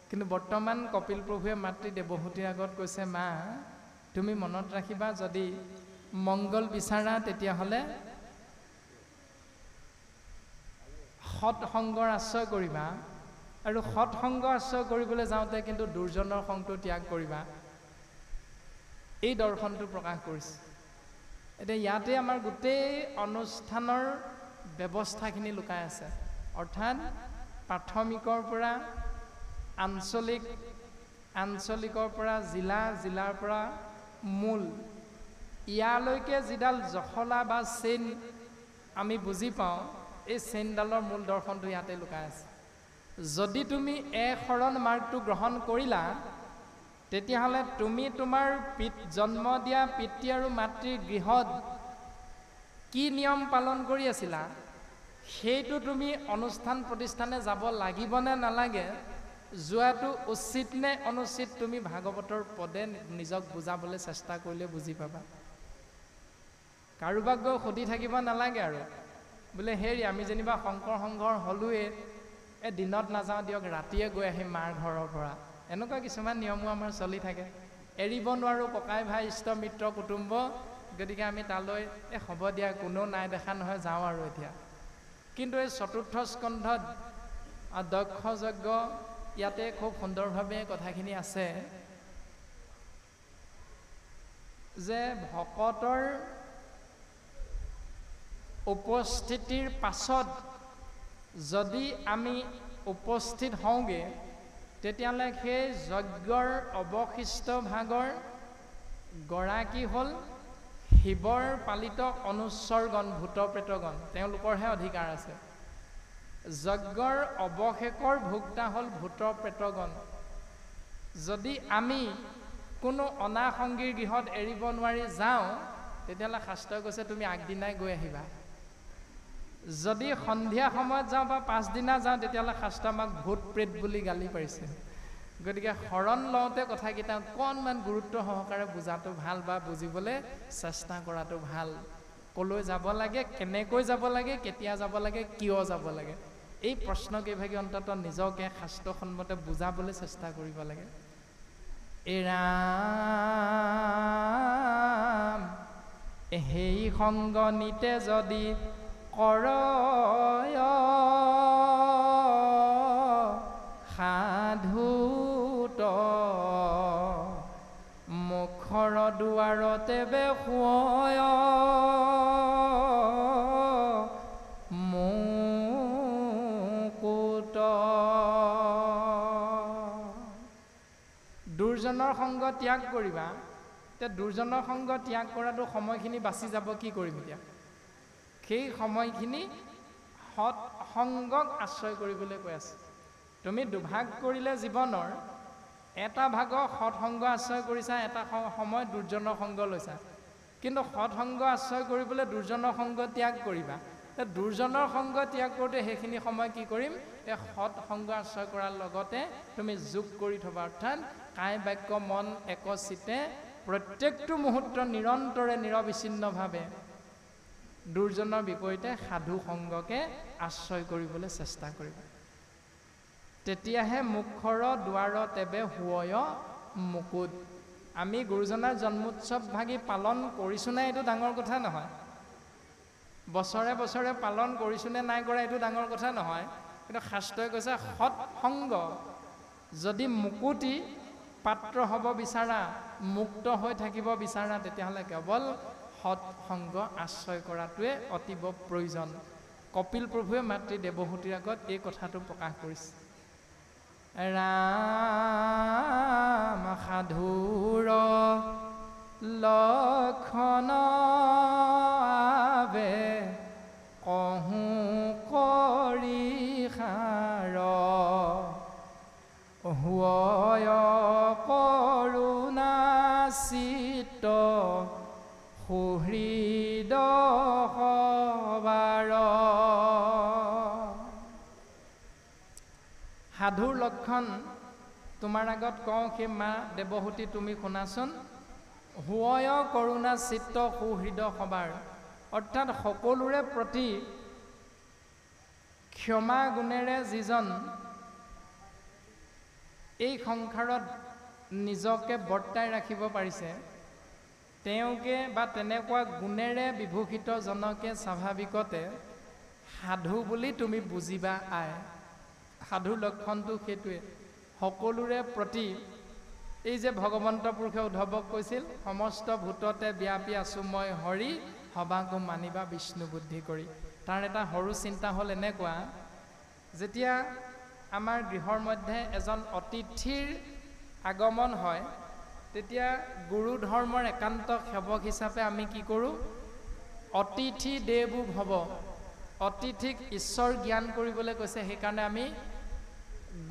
কিন্তু বৰ্তমান কপিল প্ৰভুৱে মাতৃ দেৱহূতিৰ আগত কৈছে মা তুমি মনত ৰাখিবা যদি মংগল বিচাৰা তেতিয়াহ'লে সৎসংগৰ আশ্ৰয় কৰিবা আৰু সৎসংগ আশ্ৰয় কৰিবলৈ যাওঁতে কিন্তু দুৰ্জনৰ সংগটো ত্যাগ কৰিবা এই দৰ্শনটো প্ৰকাশ কৰিছে এতিয়া ইয়াতে আমাৰ গোটেই অনুষ্ঠানৰ ব্যৱস্থাখিনি লুকাই আছে অৰ্থাৎ প্ৰাথমিকৰ পৰা আঞ্চলিকৰ পৰা জিলাৰ পৰা মূল ইয়ালৈকে যিডাল জখলা বা চেইন আমি বুজি পাওঁ এই চেইনডালৰ মূল দৰ্শনটো ইয়াতে লুকাই আছে যদি তুমি শৰণ মাৰ্গটো গ্ৰহণ কৰিলা তেতিয়াহ'লে তুমি তোমাৰ জন্ম দিয়া পিতৃ আৰু মাতৃৰ গৃহত কি নিয়ম পালন কৰি আছিলা সেইটো তুমি অনুষ্ঠান প্ৰতিষ্ঠানে যাব লাগিব নে নালাগে যোৱাটো উচিত নে অনুচিত তুমি ভাগৱতৰ পদে নিজক বুজাবলৈ চেষ্টা কৰিলে বুজি পাবা কাৰোবাক গৈ সুধি থাকিব নালাগে আৰু বোলে হেৰি আমি যেনিবা শংকৰ সংঘৰ হলোৱে দিনত নাযাওঁ দিয়ক ৰাতিয়ে গৈ আহিম মাৰ ঘৰৰ পৰা এনেকুৱা কিছুমান নিয়মো আমাৰ চলি থাকে এৰিব নোৱাৰোঁ ককাই ভাই ইষ্ট মিত্ৰ কুটুম্ব গতিকে আমি তালৈ হ'ব দিয়া কোনো নাই দেখা নহয় যাওঁ আৰু এতিয়া কিন্তু এই চতুৰ্থ স্কন্ধত দক্ষ যজ্ঞ ইয়াতে খুব সুন্দৰভাৱে কথাখিনি আছে যে ভকতৰ উপস্থিতিৰ পাছত যদি আমি উপস্থিত হওঁগে তেতিয়াহ'লে সেই যজ্ঞৰ অৱশিষ্ট ভাগৰ গৰাকী হ'ল শিৱৰ পালিত অনুস্বৰগণ ভূত প্ৰেতগণ, তেওঁলোকৰহে অধিকাৰ আছে। যজ্ঞৰ অৱশেষৰ ভোক্তা হ'ল ভূত প্ৰেতগণ। যদি আমি কোনো অনাসংগীৰ গৃহত এৰিব নোৱাৰি যাওঁ তেতিয়াহ'লে শাস্ত্ৰই কৈছে তুমি আগদিনাই গৈ আহিবা। যদি সন্ধিয়া সময়ত যাওঁ বা পাছদিনা যাওঁ তেতিয়াহ'লে শাস্ত্ৰ আমাক ভূত প্ৰেত বুলি গালি পাৰিছে। গতিকে শৰণ লওঁতে কথাকেইটা অকণমান গুৰুত্ব সহকাৰে বুজাটো ভাল বা বুজিবলৈ চেষ্টা কৰাটো ভাল। ক'লৈ যাব লাগে, কেনেকৈ যাব লাগে, কেতিয়া যাব লাগে, কিয় যাব লাগে, এই প্ৰশ্নকেইভাগি অন্ততঃ নিজকে শাস্ত্ৰসন্মতে বুজাবলৈ চেষ্টা কৰিব লাগে। ৰাম সেই সংগ নিতে যদি কৰয় সাধুত মুখৰ দুৱাৰতে বেশুয় মুকুত। দুৰ্জনৰ সংগ ত্যাগ কৰিবা। এতিয়া দুৰ্জনৰ সংগ ত্যাগ কৰাটো সময়খিনি বাচি যাব, কি কৰিম এতিয়া? সেই সময়খিনি সৎ সংগক আশ্ৰয় কৰিবলৈ কৈ আছে। তুমি দুভাগ কৰিলে জীৱনৰ, এটা ভাগক সৎসংগ আশ্ৰয় কৰিছা, এটা সময় দুৰ্জনৰ সংগ লৈছা। কিন্তু সৎসংগ আশ্ৰয় কৰিবলৈ দুৰ্জনৰ সংগ ত্যাগ কৰিবা। দুৰ্জনৰ সংগ ত্যাগ কৰোঁতে সেইখিনি সময় কি কৰিম? এই সৎসংগ আশ্ৰয় কৰাৰ লগতে তুমি যোগ কৰি থবা, অৰ্থাৎ কায় বাক্য মন একচিতে প্ৰত্যেকটো মুহূৰ্ত নিৰন্তৰে নিৰবিচ্ছিন্নভাৱে দুৰ্জনৰ বিপৰীতে সাধু সংগকে আশ্ৰয় কৰিবলৈ চেষ্টা কৰিবা। তেতিয়াহে মুখৰ দুৱাৰত এবে শুয় মুকুট। আমি গুৰুজনাৰ জন্মোৎসৱ ভাগি পালন কৰিছোঁ নাই এইটো ডাঙৰ কথা নহয়। বছৰে বছৰে পালন কৰিছোঁ নে নাই কৰা এইটো ডাঙৰ কথা নহয়। কিন্তু শাস্ত্ৰই কৈছে সৎসংগ যদি মুকুতি পাত্ৰ হ'ব বিচাৰা, মুক্ত হৈ থাকিব বিচাৰা, তেতিয়াহ'লে কেৱল সৎসংগ আশ্ৰয় কৰাটোৱে অতীৱ প্ৰয়োজন। কপিল প্ৰভুৱে মাতৃ দেৱহূতিৰ আগত এই কথাটো প্ৰকাশ কৰিছে। ৰাম সাধুৰ লক্ষণ আবে কহো কৰি সাৰ হুয় কৰোণা চিত্ত সুহৃদ সবাৰ। সাধুৰ লক্ষণ তোমাৰ আগত কওঁ, সেই মা দেৱহূতি তুমি শুনাচোন। হুয় কৰোণা চিত্ত সুহৃদ সবাৰ, অৰ্থাৎ সকলোৰে প্ৰতি ক্ষমা গুণেৰে যিজন এই সংসাৰত নিজকে বৰ্তাই ৰাখিব পাৰিছে, তেওঁকে বা তেনেকুৱা গুণেৰে বিভূষিত জনকে স্বাভাৱিকতে সাধু বুলি তুমি বুজিবা। সাধুৰ লক্ষণটো সেইটোৱে, সকলোৰে প্ৰতি। এই যে ভগৱন্ত পুৰুষে উদ্ধৱক কৈছিল, সমস্ত ভূততে ব্যাপী আছো মই হৰি, সবাকো মানিবা বিষ্ণু বুদ্ধি কৰি। তাৰ এটা সৰু চিন্তা হ'ল এনেকুৱা, যেতিয়া আমাৰ গৃহৰ মধ্যে এজন অতিথিৰ আগমন হয়, তেতিয়া গুৰু ধৰ্মৰ একান্ত সেৱক হিচাপে আমি কি কৰোঁ? অতিথি দেৱো ভৱ, অতিথিক ঈশ্বৰ জ্ঞান কৰিবলৈ কৈছে। সেইকাৰণে আমি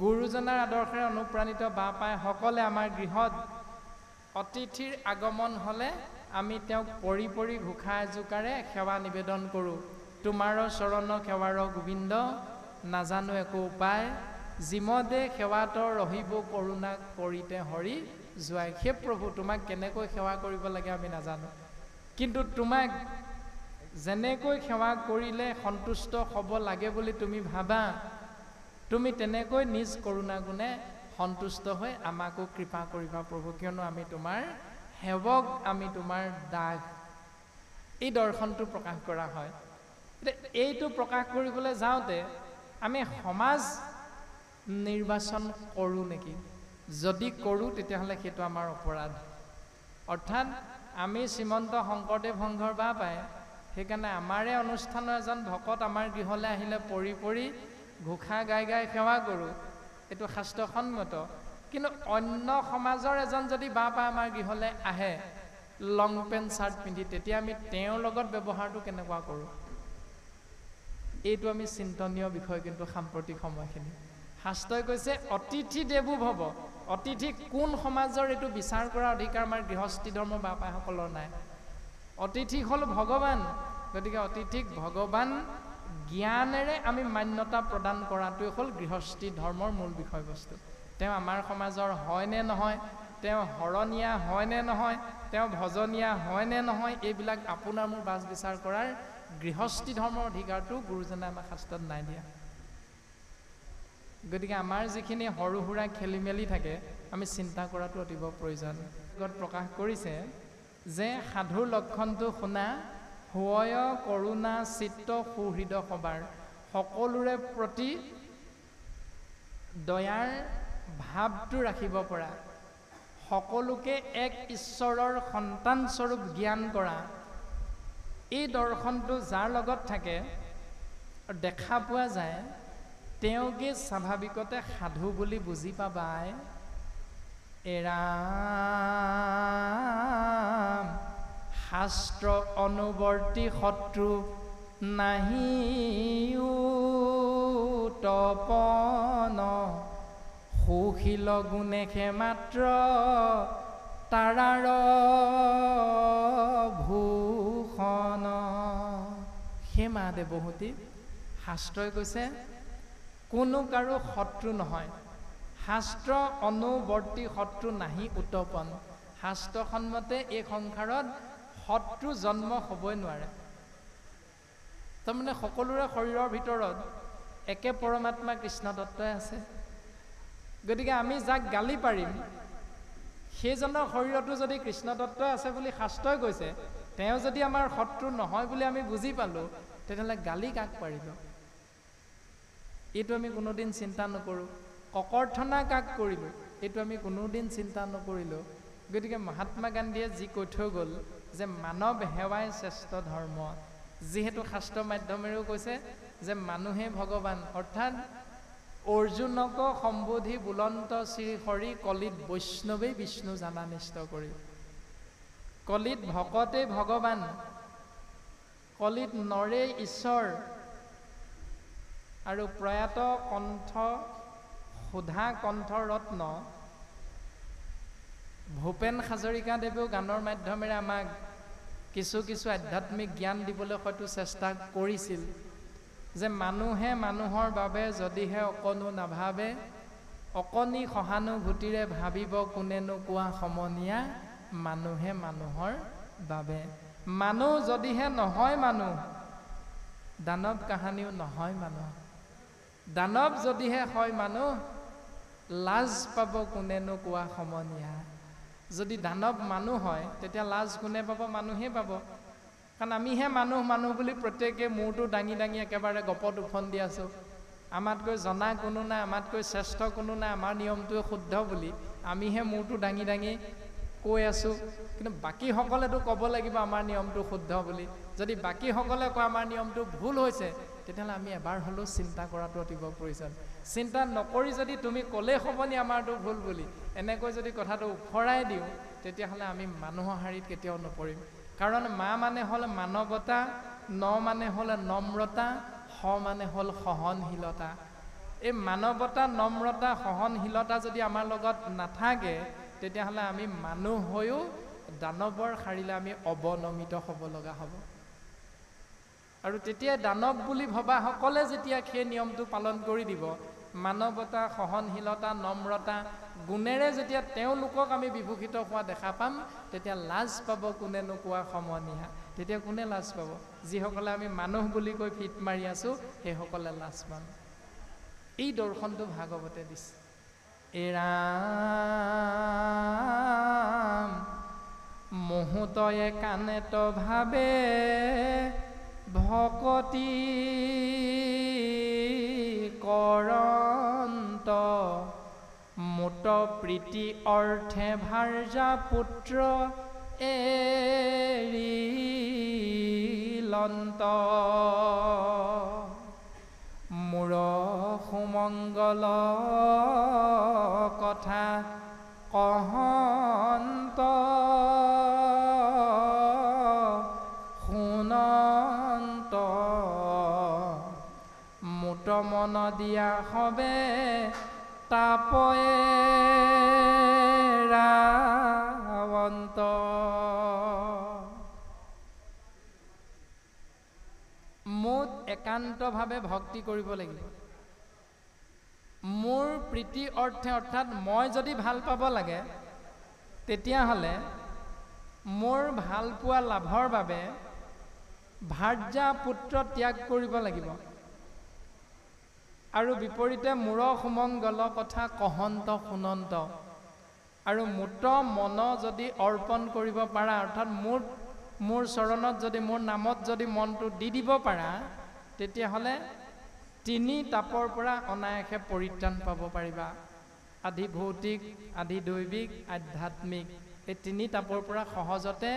গুৰুজনাৰ আদৰ্শৰে অনুপ্ৰাণিত বা পাই সকলে আমাৰ গৃহত অতিথিৰ আগমন হ'লে আমি তেওঁক পৰি পৰি ঘোষা এজোকাৰে সেৱা নিবেদন কৰোঁ। তোমাৰ চৰণ সেৱাৰ গোবিন্দ, নাজানো একো উপায়, জিমদে সেৱাত ৰহিব কৰোণা কৰিতে হৰি যোৱাই। সেই প্ৰভু, তোমাক কেনেকৈ সেৱা কৰিব লাগে আমি নাজানো, কিন্তু তোমাক যেনেকৈ সেৱা কৰিলে সন্তুষ্ট হ'ব লাগে বুলি তুমি ভাবা, তুমি তেনেকৈ নিজ কৰোণা গুণে সন্তুষ্ট হৈ আমাকো কৃপা কৰিবা প্ৰভু, কিয়নো আমি তোমাৰ সেৱক, আমি তোমাৰ দাস। এই দৰ্শনটো প্ৰকাশ কৰা হয়। এইটো প্ৰকাশ কৰিবলৈ যাওঁতে আমি সমাজ নিৰ্বাচন কৰোঁ নেকি? যদি কৰোঁ তেতিয়াহ'লে সেইটো আমাৰ অপৰাধ। অৰ্থাৎ আমি শ্ৰীমন্ত শংকৰদেৱ সংঘৰ বা পায়, সেইকাৰণে আমাৰে অনুষ্ঠানৰ এজন ভকত আমাৰ গৃহলৈ আহিলে পৰি পৰি ঘোষা গাই গাই সেৱা কৰোঁ, এইটো শাস্ত্ৰসন্মত। কিন্তু অন্য সমাজৰ এজন যদি বা পায় আমাৰ গৃহলৈ আহে লং পেণ্ট চাৰ্ট পিন্ধি, তেতিয়া আমি তেওঁৰ লগত ব্যৱহাৰটো কেনেকুৱা কৰোঁ? এইটো আমি চিন্তনীয় বিষয়। কিন্তু সাম্প্ৰতিক সময়খিনি শাস্ত্ৰই কৈছে অতিথি দেৱো ভৱ। অতিথি কোন সমাজৰ এইটো বিচাৰ কৰাৰ অধিকাৰ আমাৰ গৃহস্থী ধৰ্ম বা পাইসকলৰ নাই। অতিথি হ'ল ভগৱান। গতিকে অতিথিক ভগৱান জ্ঞানেৰে আমি মান্যতা প্ৰদান কৰাটোৱে হ'ল গৃহস্থী ধৰ্মৰ মূল বিষয়বস্তু। তেওঁ আমাৰ সমাজৰ হয়নে নহয়, তেওঁ শৰণীয়া হয়নে নহয়, তেওঁ ভজনীয়া হয়নে নহয়, এইবিলাক আপোনাৰ মোৰ বাছ বিচাৰ কৰাৰ গৃহস্থী ধৰ্মৰ অধিকাৰটো গুৰুজনে আমাক শাস্ত্ৰত নাই দিয়া। গতিকে আমাৰ যিখিনি সৰু সুৰা খেলি মেলি থাকে আমি চিন্তা কৰাটো অতিব প্ৰয়োজন। প্ৰকাশ কৰিছে যে সাধুৰ লক্ষণটো শুনা, হুয় কৰুণা চিত্ত সুহৃদ সবাৰ, সকলোৰে প্ৰতি দয়াৰ ভাৱটো ৰাখিব পৰা, সকলোকে এক ঈশ্বৰৰ সন্তান স্বৰূপ জ্ঞান কৰা, এই দৰ্শনটো যাৰ লগত থাকে দেখা পোৱা যায়, তেওঁকে স্বাভাৱিকতে সাধু বুলি বুজি পাবাই। এৰাম শাস্ত্ৰ অনুবৰ্তী শত্ৰু নাহিও তপন, সুশীল গুণেশে মাত্ৰ তাৰাৰ ভূষণ। হে মা দেৱহূতি, শাস্ত্ৰই কৈছে কোনো কাৰো শত্ৰু নহয়। শাস্ত্ৰ অনুবৰ্তী শত্ৰু নাহি উত্তপন। শাস্ত্ৰসন্মতে এই সংসাৰত শত্ৰু জন্ম হ'বই নোৱাৰে। তাৰমানে সকলোৰে শৰীৰৰ ভিতৰত একে পৰমাত্মা কৃষ্ণ তত্ত্বই আছে। গতিকে আমি যাক গালি পাৰিম সেইজনৰ শৰীৰতো যদি কৃষ্ণ তত্ত্ব আছে বুলি শাস্ত্ৰই কৈছে, তেওঁ যদি আমাৰ শত্ৰু নহয় বুলি আমি বুজি পালোঁ, তেতিয়াহ'লে গালি কাক পাৰিব? এইটো আমি কোনোদিন চিন্তা নকৰোঁ। ককৰ্থনা কাক কৰিলোঁ, এইটো আমি কোনোদিন চিন্তা নকৰিলোঁ। গতিকে মহাত্মা গান্ধীয়ে যি কৈ থৈ গ'ল যে মানৱ সেৱাই শ্ৰেষ্ঠ ধৰ্ম, যিহেতু শাস্ত্ৰ মাধ্যমেৰেও কৈছে যে মানুহে ভগৱান, অৰ্থাৎ অৰ্জুনক সম্বোধি বুলন্ত শ্ৰী হৰি কলিত বৈষ্ণৱেই বিষ্ণু জানা নিষ্ট কৰি। কলিত ভকতেই ভগৱান, কলিত নৰেই ঈশ্বৰ। আৰু প্ৰয়াত কণ্ঠ সুধা কণ্ঠ ৰত্ন ভূপেন হাজৰিকাদেৱেও গানৰ মাধ্যমেৰে আমাক কিছু কিছু আধ্যাত্মিক জ্ঞান দিবলৈ হয়তো চেষ্টা কৰিছিল যে মানুহে মানুহৰ বাবে যদিহে অকণো নাভাবে, অকণি সহানুভূতিৰে ভাবিব কোনেনো কোৱা সমনীয়া, মানুহে মানুহৰ বাবে। মানুহ যদিহে নহয় মানুহ, দানৱ কাহানিও নহয় মানুহ। দানৱ যদিহে হয় মানুহ, লাজ পাব কোনেনো কোৱা সমনীয়া। যদি দানৱ মানুহ হয় তেতিয়া লাজ কোনে পাব? মানুহে পাব। কাৰণ আমিহে মানুহ মানুহ বুলি প্ৰত্যেকে মূৰটো দাঙি দাঙি একেবাৰে গপত উফন দি আছোঁ। আমাতকৈ জনা কোনো নাই, আমাতকৈ শ্ৰেষ্ঠ কোনো নাই, আমাৰ নিয়মটোৱে শুদ্ধ বুলি আমিহে মূৰটো দাঙি দাঙি কৈ আছোঁ। কিন্তু বাকীসকলেতো ক'ব লাগিব আমাৰ নিয়মটো শুদ্ধ বুলি। যদি বাকীসকলে কয় আমাৰ নিয়মটো ভুল হৈছে, তেতিয়াহ'লে আমি এবাৰ হ'লেও চিন্তা কৰাটো অতিব প্ৰয়োজন। চিন্তা নকৰি যদি তুমি ক'লেই হ'বনি আমাৰটো ভুল বুলি, এনেকৈ যদি কথাটো উফৰাই দিওঁ, তেতিয়াহ'লে আমি মানুহৰ শাৰীত কেতিয়াও নপৰিম। কাৰণ মা মানে হ'ল মানৱতা, ন মানে হ'ল নম্ৰতা, স মানে হ'ল সহনশীলতা। এই মানৱতা, নম্ৰতা, সহনশীলতা যদি আমাৰ লগত নাথাকে, তেতিয়াহ'লে আমি মানুহ হৈও দানৱৰ শাৰীলৈ আমি অৱনমিত হ'ব লগা হ'ব। আৰু তেতিয়া দানৱ বুলি ভবাসকলে যেতিয়া সেই নিয়মটো পালন কৰি দিব, মানৱতা, সহনশীলতা, নম্ৰতা গুণেৰে যেতিয়া তেওঁলোকক আমি বিভূষিত হোৱা দেখা পাম, তেতিয়া লাজ পাব কোনেনো কোৱা সমনীয়া। তেতিয়া কোনে লাজ পাব? যিসকলে আমি মানুহ বুলি কৈ ফিট মাৰি আছোঁ, সেইসকলে লাজ পাম। এই দৰ্শনটো ভাগৱতে দিছে। এৰাম মুহূৰ্তয়ে কানেত ভাবে, ভকতি কৰন্ত মুত প্ৰীতি অৰ্থে ভাৰ্যা পুত্ৰ এৰিলন্ত মূৰ সুমংগল কথা কহন্ত শুনন্ত মুত মন দিয়া হবে তাপয়ে ৰাৱন্ত মোত একান্তভাৱে ভক্তি কৰিব লাগিব। মোৰ প্ৰীতি অৰ্থে অৰ্থাৎ মই যদি ভাল পাব লাগে তেতিয়াহ'লে মোৰ ভাল পোৱা লাভৰ বাবে ভাৰ্যা পুত্ৰ ত্যাগ কৰিব লাগিব। আৰু বিপৰীতে মূৰ সুমংগল কথা কহন্ত শুনন্ত আৰু মুত মন যদি অৰ্পণ কৰিব পাৰা অৰ্থাৎ মোৰ চৰণত যদি মোৰ নামত যদি মনটো দি দিব পাৰা তেতিয়াহ'লে তিনি তাপৰ পৰা অনায়াসে পৰিত্ৰাণ পাব পাৰিবা। আধি ভৌতিক, আধি দৈবিক, আধ্যাত্মিক এই তিনি তাপৰ পৰা সহজতে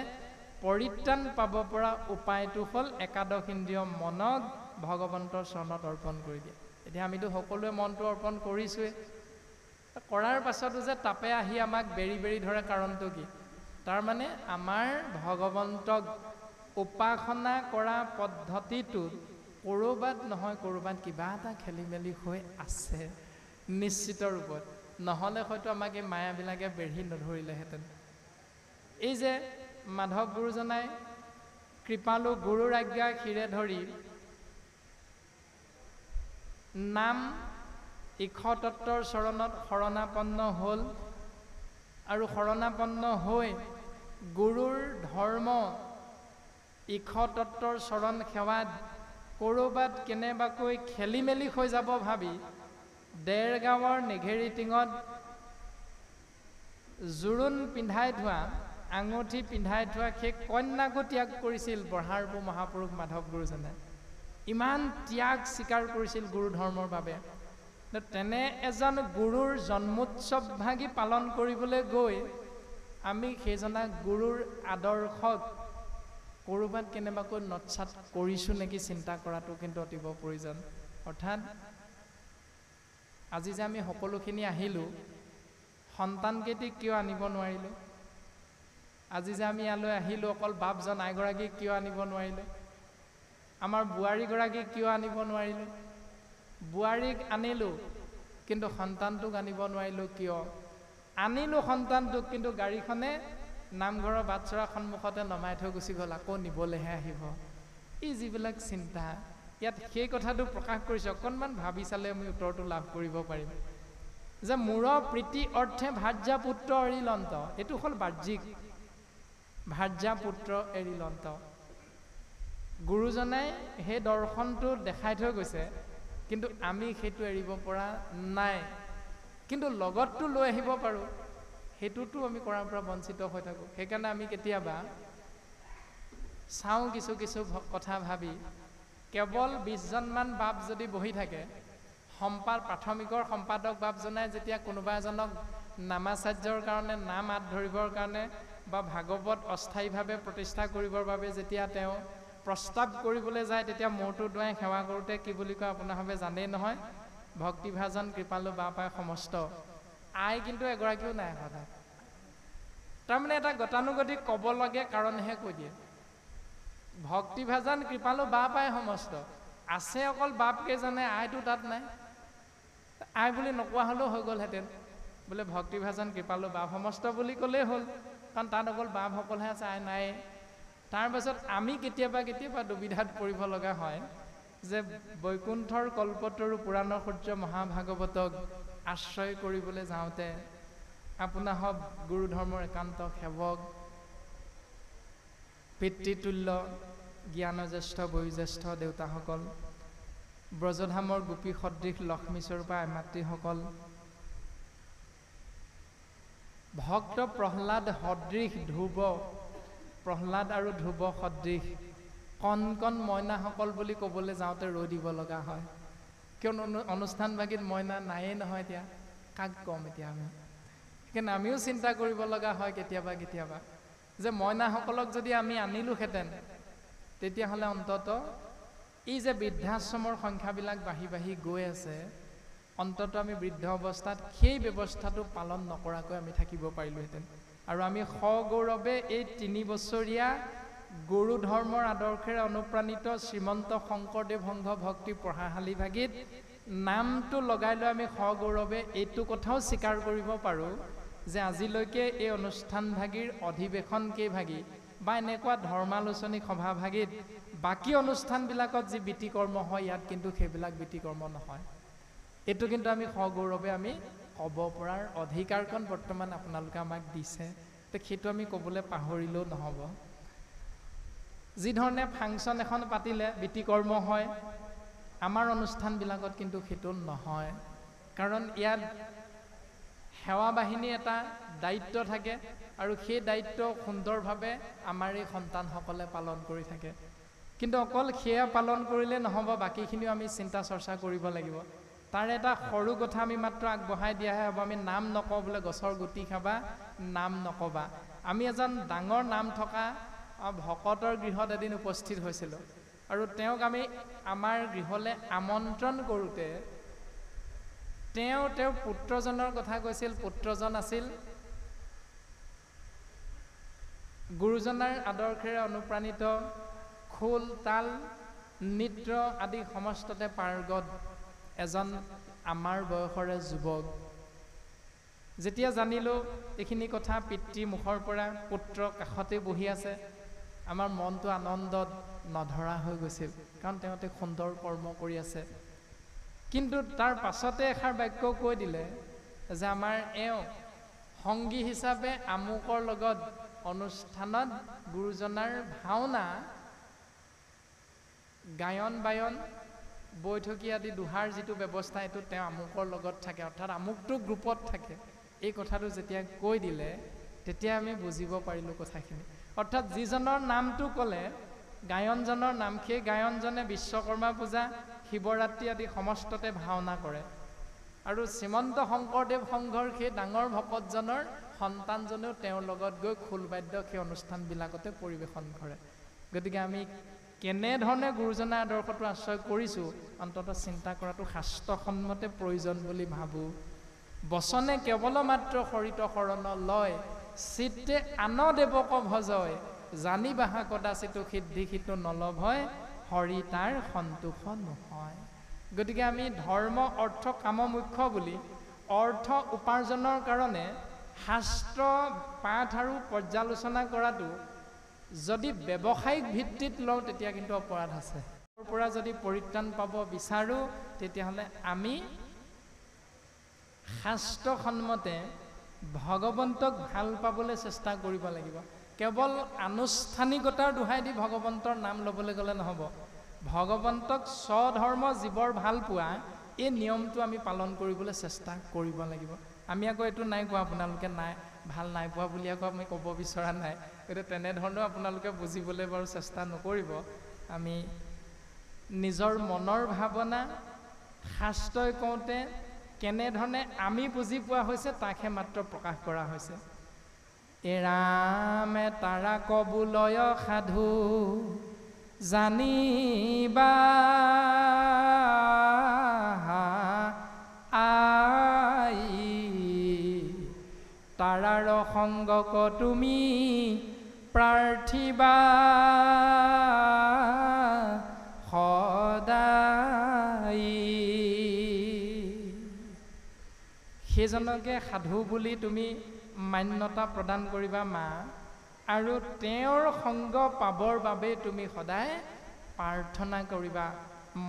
পৰিত্ৰাণ পাব পৰা উপায়টো হ'ল একাদশ ইন্দ্ৰিয় মনক ভগৱন্তৰ চৰণত অৰ্পণ কৰি দিয়ে। এতিয়া আমিতো সকলোৱে মনটো অৰ্পণ কৰিছোঁৱে, কৰাৰ পাছতো যে তাপে আহি আমাক বেৰি বেৰি ধৰে কাৰণটো কি? তাৰমানে আমাৰ ভগৱন্তক উপাসনা কৰা পদ্ধতিটোত ক'ৰবাত নহয় ক'ৰবাত কিবা এটা খেলি মেলি হৈ আছে নিশ্চিত ৰূপত, নহ'লে হয়তো আমাক এই মায়াবিলাকে বেঢ়ি নধৰিলেহেঁতেন। এই যে মাধৱ গুৰুজনাই কৃপালু গুৰুৰ আজ্ঞা শিৰে ধৰি নাম ঈশতত্বৰ চৰণত শৰণাপন্ন হ'ল আৰু শৰণাপন্ন হৈ গুৰুৰ ধৰ্ম ঈশতত্বৰ চৰণ সেৱাত ক'ৰবাত কেনেবাকৈ খেলি মেলি হৈ যাব ভাবি দেৰগাঁৱৰ নেঘেৰি টিঙত জোৰোণ পিন্ধাই থোৱা, আঙুঠি পিন্ধাই থোৱা সেই কন্যাকো ত্যাগ কৰিছিল বঢ়াৰপু মহাপুৰুষ মাধৱ গুৰুজনে। ইমান ত্যাগ স্বীকাৰ কৰিছিল গুৰু ধৰ্মৰ বাবে। তেনে এজন গুৰুৰ জন্মোৎসৱ ভাগি পালন কৰিবলৈ গৈ আমি সেইজনা গুৰুৰ আদৰ্শক ক'ৰবাত কেনেবাকৈ নৎসাত কৰিছোঁ নেকি চিন্তা কৰাটো কিন্তু অতিব প্ৰয়োজন। অৰ্থাৎ আজি যে আমি সকলোখিনি আহিলোঁ, সন্তানকেইটিক কিয় আনিব নোৱাৰিলোঁ? আজি যে আমি ইয়ালৈ আহিলোঁ অকল বাপজন আইগৰাকীক কিয় আনিব নোৱাৰিলোঁ? আমাৰ বোৱাৰীগৰাকীক কিয় আনিব নোৱাৰিলোঁ? বোৱাৰীক আনিলোঁ কিন্তু সন্তানটোক আনিব নোৱাৰিলোঁ কিয়? আনিলোঁ সন্তানটোক কিন্তু গাড়ীখনে নামঘৰৰ বাটচৰা সন্মুখতে নমাই থৈ গুচি গ'ল, আকৌ নিবলৈহে আহিব। এই যিবিলাক চিন্তা, ইয়াত সেই কথাটো প্ৰকাশ কৰিছে। অকণমান ভাবি চালে আমি উত্তৰটো লাভ কৰিব পাৰিম যে মূৰ প্ৰীতি অৰ্থে ভাৰ্যা পুত্ৰ এৰিলন্ত, এইটো হ'ল বাহ্যিক ভাৰ্যা পুত্ৰ এৰিলন্ত। গুৰুজনাই সেই দৰ্শনটো দেখাই থৈ গৈছে কিন্তু আমি সেইটো এৰিব পৰা নাই। কিন্তু লগতটো লৈ আহিব পাৰোঁ, সেইটোতো আমি কৰাৰ পৰা বঞ্চিত হৈ থাকোঁ। সেইকাৰণে আমি কেতিয়াবা চাওঁ কিছু কিছু কথা ভাবি, কেৱল 20জনমান বাপ যদি বহি থাকে, প্ৰাথমিকৰ সম্পাদক বাপজনাই যেতিয়া কোনোবা এজনক নামাচাৰ্যৰ কাৰণে নাম আঁত ধৰিবৰ কাৰণে বা ভাগৱত অস্থায়ীভাৱে প্ৰতিষ্ঠা কৰিবৰ বাবে যেতিয়া তেওঁ প্ৰস্তাৱ কৰিবলৈ যায় তেতিয়া মূৰটো দুৱাই সেৱা কৰোঁতে কি বুলি কয় আপোনাৰভাৱে জানেই নহয়? ভক্তিভাজন কৃপালু বাপাই সমস্ত। আই কিন্তু এগৰাকীও নাই সদায়। তাৰমানে এটা গতানুগতিক ক'ব লাগে কাৰণেহে কৈ দিয়ে ভক্তিভাজন কৃপালু বাপাই সমস্ত। আছে অকল বাপ কেইজনে, আইটো তাত নাই। আই বুলি নকোৱা হ'লেও হৈ গ'লহেঁতেন, বোলে ভক্তিভাজন কৃপালু বাপ সমস্ত বুলি ক'লেই হ'ল, কাৰণ তাত অকল বাপসকলহে আছে, আই নাই। তাৰপাছত আমি কেতিয়াবা দুবিধাত পৰিব লগা হয় যে বৈকুণ্ঠৰ কল্পতৰু পুৰাণৰ সূৰ্য মহাভাগৱতক আশ্ৰয় কৰিবলৈ যাওঁতে আপোনাৰ হওক গুৰু ধৰ্মৰ একান্ত সেৱক, পিতৃতুল্য জ্ঞানজ্যেষ্ঠ বয়োজ্যেষ্ঠ দেউতাসকল, ব্ৰজধামৰ গোপী সদৃশ লক্ষ্মীস্বৰূপা মাতৃসকল, ভক্ত প্ৰহ্লাদ সদৃশ ধ্ৰুৱ, প্ৰহ্লাদ আৰু ধ্ৰুৱ সদৃশ কণ কণ মইনাসকল বুলি ক'বলৈ যাওঁতে ৰৈ দিব লগা হয়। কিয়নো অনুষ্ঠানভাগীত মইনা নায়েই নহয় এতিয়া। কাক ক'ম এতিয়া আমি? সেইকাৰণে আমিও চিন্তা কৰিব লগা হয় কেতিয়াবা কেতিয়াবা যে মইনাসকলক যদি আমি আনিলোহেঁতেন তেতিয়াহ'লে অন্তত এই যে বৃদ্ধাশ্ৰমৰ সংখ্যাবিলাক বাঢ়ি বাঢ়ি গৈ আছে, অন্তত আমি বৃদ্ধ অৱস্থাত সেই ব্যৱস্থাটো পালন নকৰাকৈ আমি থাকিব পাৰিলোহেঁতেন। আৰু আমি সগৌৰৱে এই 3 বছৰীয়া গুৰু ধৰ্মৰ আদৰ্শেৰে অনুপ্ৰাণিত শ্ৰীমন্ত শংকৰদেৱ সংঘ ভক্তি পঢ়াশালী ভাগিত নামটো লগাই লৈ আমি সগৌৰৱে এইটো কথাও স্বীকাৰ কৰিব পাৰোঁ যে আজিলৈকে এই অনুষ্ঠানভাগীৰ অধিৱেশনকেইভাগী বা এনেকুৱা ধৰ্মালোচনী সভাভাগীত বাকী অনুষ্ঠানবিলাকত যি বৃত্তিকৰ্ম হয় ইয়াত কিন্তু সেইবিলাক বৃত্তিকৰ্ম নহয়। এইটো কিন্তু আমি সগৌৰৱে আমি ক'ব পৰাৰ অধিকাৰকণ বৰ্তমান আপোনালোকে আমাক দিছে, তো সেইটো আমি ক'বলৈ পাহৰিলেও নহ'ব। যিধৰণে ফাংচন এখন পাতিলে বৃত্তিকৰ্ম হয়, আমাৰ অনুষ্ঠানবিলাকত কিন্তু সেইটো নহয়। কাৰণ ইয়াত সেৱা বাহিনীৰ এটা দায়িত্ব থাকে আৰু সেই দায়িত্ব সুন্দৰভাৱে আমাৰ এই সন্তানসকলে পালন কৰি থাকে। কিন্তু অকল সেয়া পালন কৰিলে নহ'ব, বাকীখিনিও আমি চিন্তা চৰ্চা কৰিব লাগিব। তাৰ এটা সৰু কথা আমি মাত্ৰ আগবঢ়াই দিয়াহে হ'ব। আমি নাম নকওঁ বোলে গছৰ গুটি খাবা, নাম নকবা। আমি এজন ডাঙৰ নাম থকা ভকতৰ গৃহত এদিন উপস্থিত হৈছিলোঁ আৰু তেওঁক আমি আমাৰ গৃহলৈ আমন্ত্ৰণ কৰোঁতে তেওঁৰ পুত্ৰজনৰ কথা কৈছিল। পুত্ৰজন আছিল গুৰুজনাৰ আদৰ্শেৰে অনুপ্ৰাণিত, খোল তাল নৃত্য আদি সমস্ততে পাৰ্গত এজন আমাৰ বয়সৰে যুৱক। যেতিয়া জানিলোঁ এইখিনি কথা পিতৃ মুখৰ পৰা, পুত্ৰ কাষতে বহি আছে, আমাৰ মনটো আনন্দত নধৰা হৈ গৈছিল, কাৰণ তেওঁতে সুন্দৰ কৰ্ম কৰি আছে। কিন্তু তাৰ পাছতে এষাৰ বাক্য কৈ দিলে যে আমাৰ এওঁ সংগী হিচাপে আমুকৰ লগত অনুষ্ঠানত গুৰুজনাৰ ভাওনা, গায়ন বায়ন, বৈঠকী আদি দোহাৰ যিটো ব্যৱস্থা এইটো তেওঁ আমুকৰ লগত থাকে, অৰ্থাৎ আমুকটো গ্ৰুপত থাকে। এই কথাটো যেতিয়া কৈ দিলে তেতিয়া আমি বুজিব পাৰিলোঁ কথাখিনি। অৰ্থাৎ যিজনৰ নামটো ক'লে গায়নজনৰ নাম, সেই গায়নজনে বিশ্বকৰ্মা পূজা, শিৱৰাত্ৰি আদি সমস্ততে ভাওনা কৰে আৰু শ্ৰীমন্ত শংকৰদেৱ সংঘৰ সেই ডাঙৰ ভকতজনৰ সন্তানজনেও তেওঁৰ লগত গৈ খোলবাদ্য সেই অনুষ্ঠানবিলাকতে পৰিৱেশন কৰে। গতিকে আমি কেনেধৰণে গুৰুজনাৰ আদৰ্শটো আশ্ৰয় কৰিছোঁ অন্ততঃ চিন্তা কৰাটো শাস্ত্ৰসন্মতে প্ৰয়োজন বুলি ভাবোঁ। বচনে কেৱল মাত্ৰ সৰিত শৰণ লয়, চিত্তে আন দেৱক ভজয়, জানি বাহা কদাচিত সিদ্ধি সিটো নলভ হয়, হৰি তাৰ সন্তোষ নহয়। গতিকে আমি ধৰ্ম অৰ্থ কাম মুখ্য বুলি অৰ্থ উপাৰ্জনৰ কাৰণে শাস্ত্ৰ পাঠ আৰু পৰ্যালোচনা কৰাটো যদি ব্যৱসায়িক ভিত্তিত লওঁ তেতিয়া কিন্তু অপৰাধ আছে। তাৰ পৰা যদি পৰিত্ৰাণ পাব বিচাৰোঁ তেতিয়াহ'লে আমি শাস্ত্ৰসন্মতে ভগৱন্তক ভাল পাবলৈ চেষ্টা কৰিব লাগিব। কেৱল আনুষ্ঠানিকতাৰ দোহাই দি ভগৱন্তৰ নাম ল'বলৈ গ'লে নহ'ব। ভগৱন্তক স্বধৰ্ম জীৱৰ ভাল পোৱা এই নিয়মটো আমি পালন কৰিবলৈ চেষ্টা কৰিব লাগিব। আমি আকৌ এইটো নাই কোৱা আপোনালোকে নাই ভাল নাই পোৱা বুলি আকৌ আমি ক'ব বিচৰা নাই, গতিকে তেনেধৰণেও আপোনালোকে বুজিবলৈ বাৰু চেষ্টা নকৰিব। আমি নিজৰ মনৰ ভাৱনা শাস্ত্ৰই কওঁতে কেনেধৰণে আমি বুজি পোৱা হৈছে তাকহে মাত্ৰ প্ৰকাশ কৰা হৈছে। এৰামে তাৰা কবুলয় সাধু জানিবা আই, তাৰাৰ সংগক তুমি প্ৰাৰ্থিবা সদায়। সেইজনকে সাধু বুলি তুমি মান্যতা প্ৰদান কৰিবা মা, আৰু তেওঁৰ সংগ পাবৰ বাবে তুমি সদায় প্ৰাৰ্থনা কৰিবা,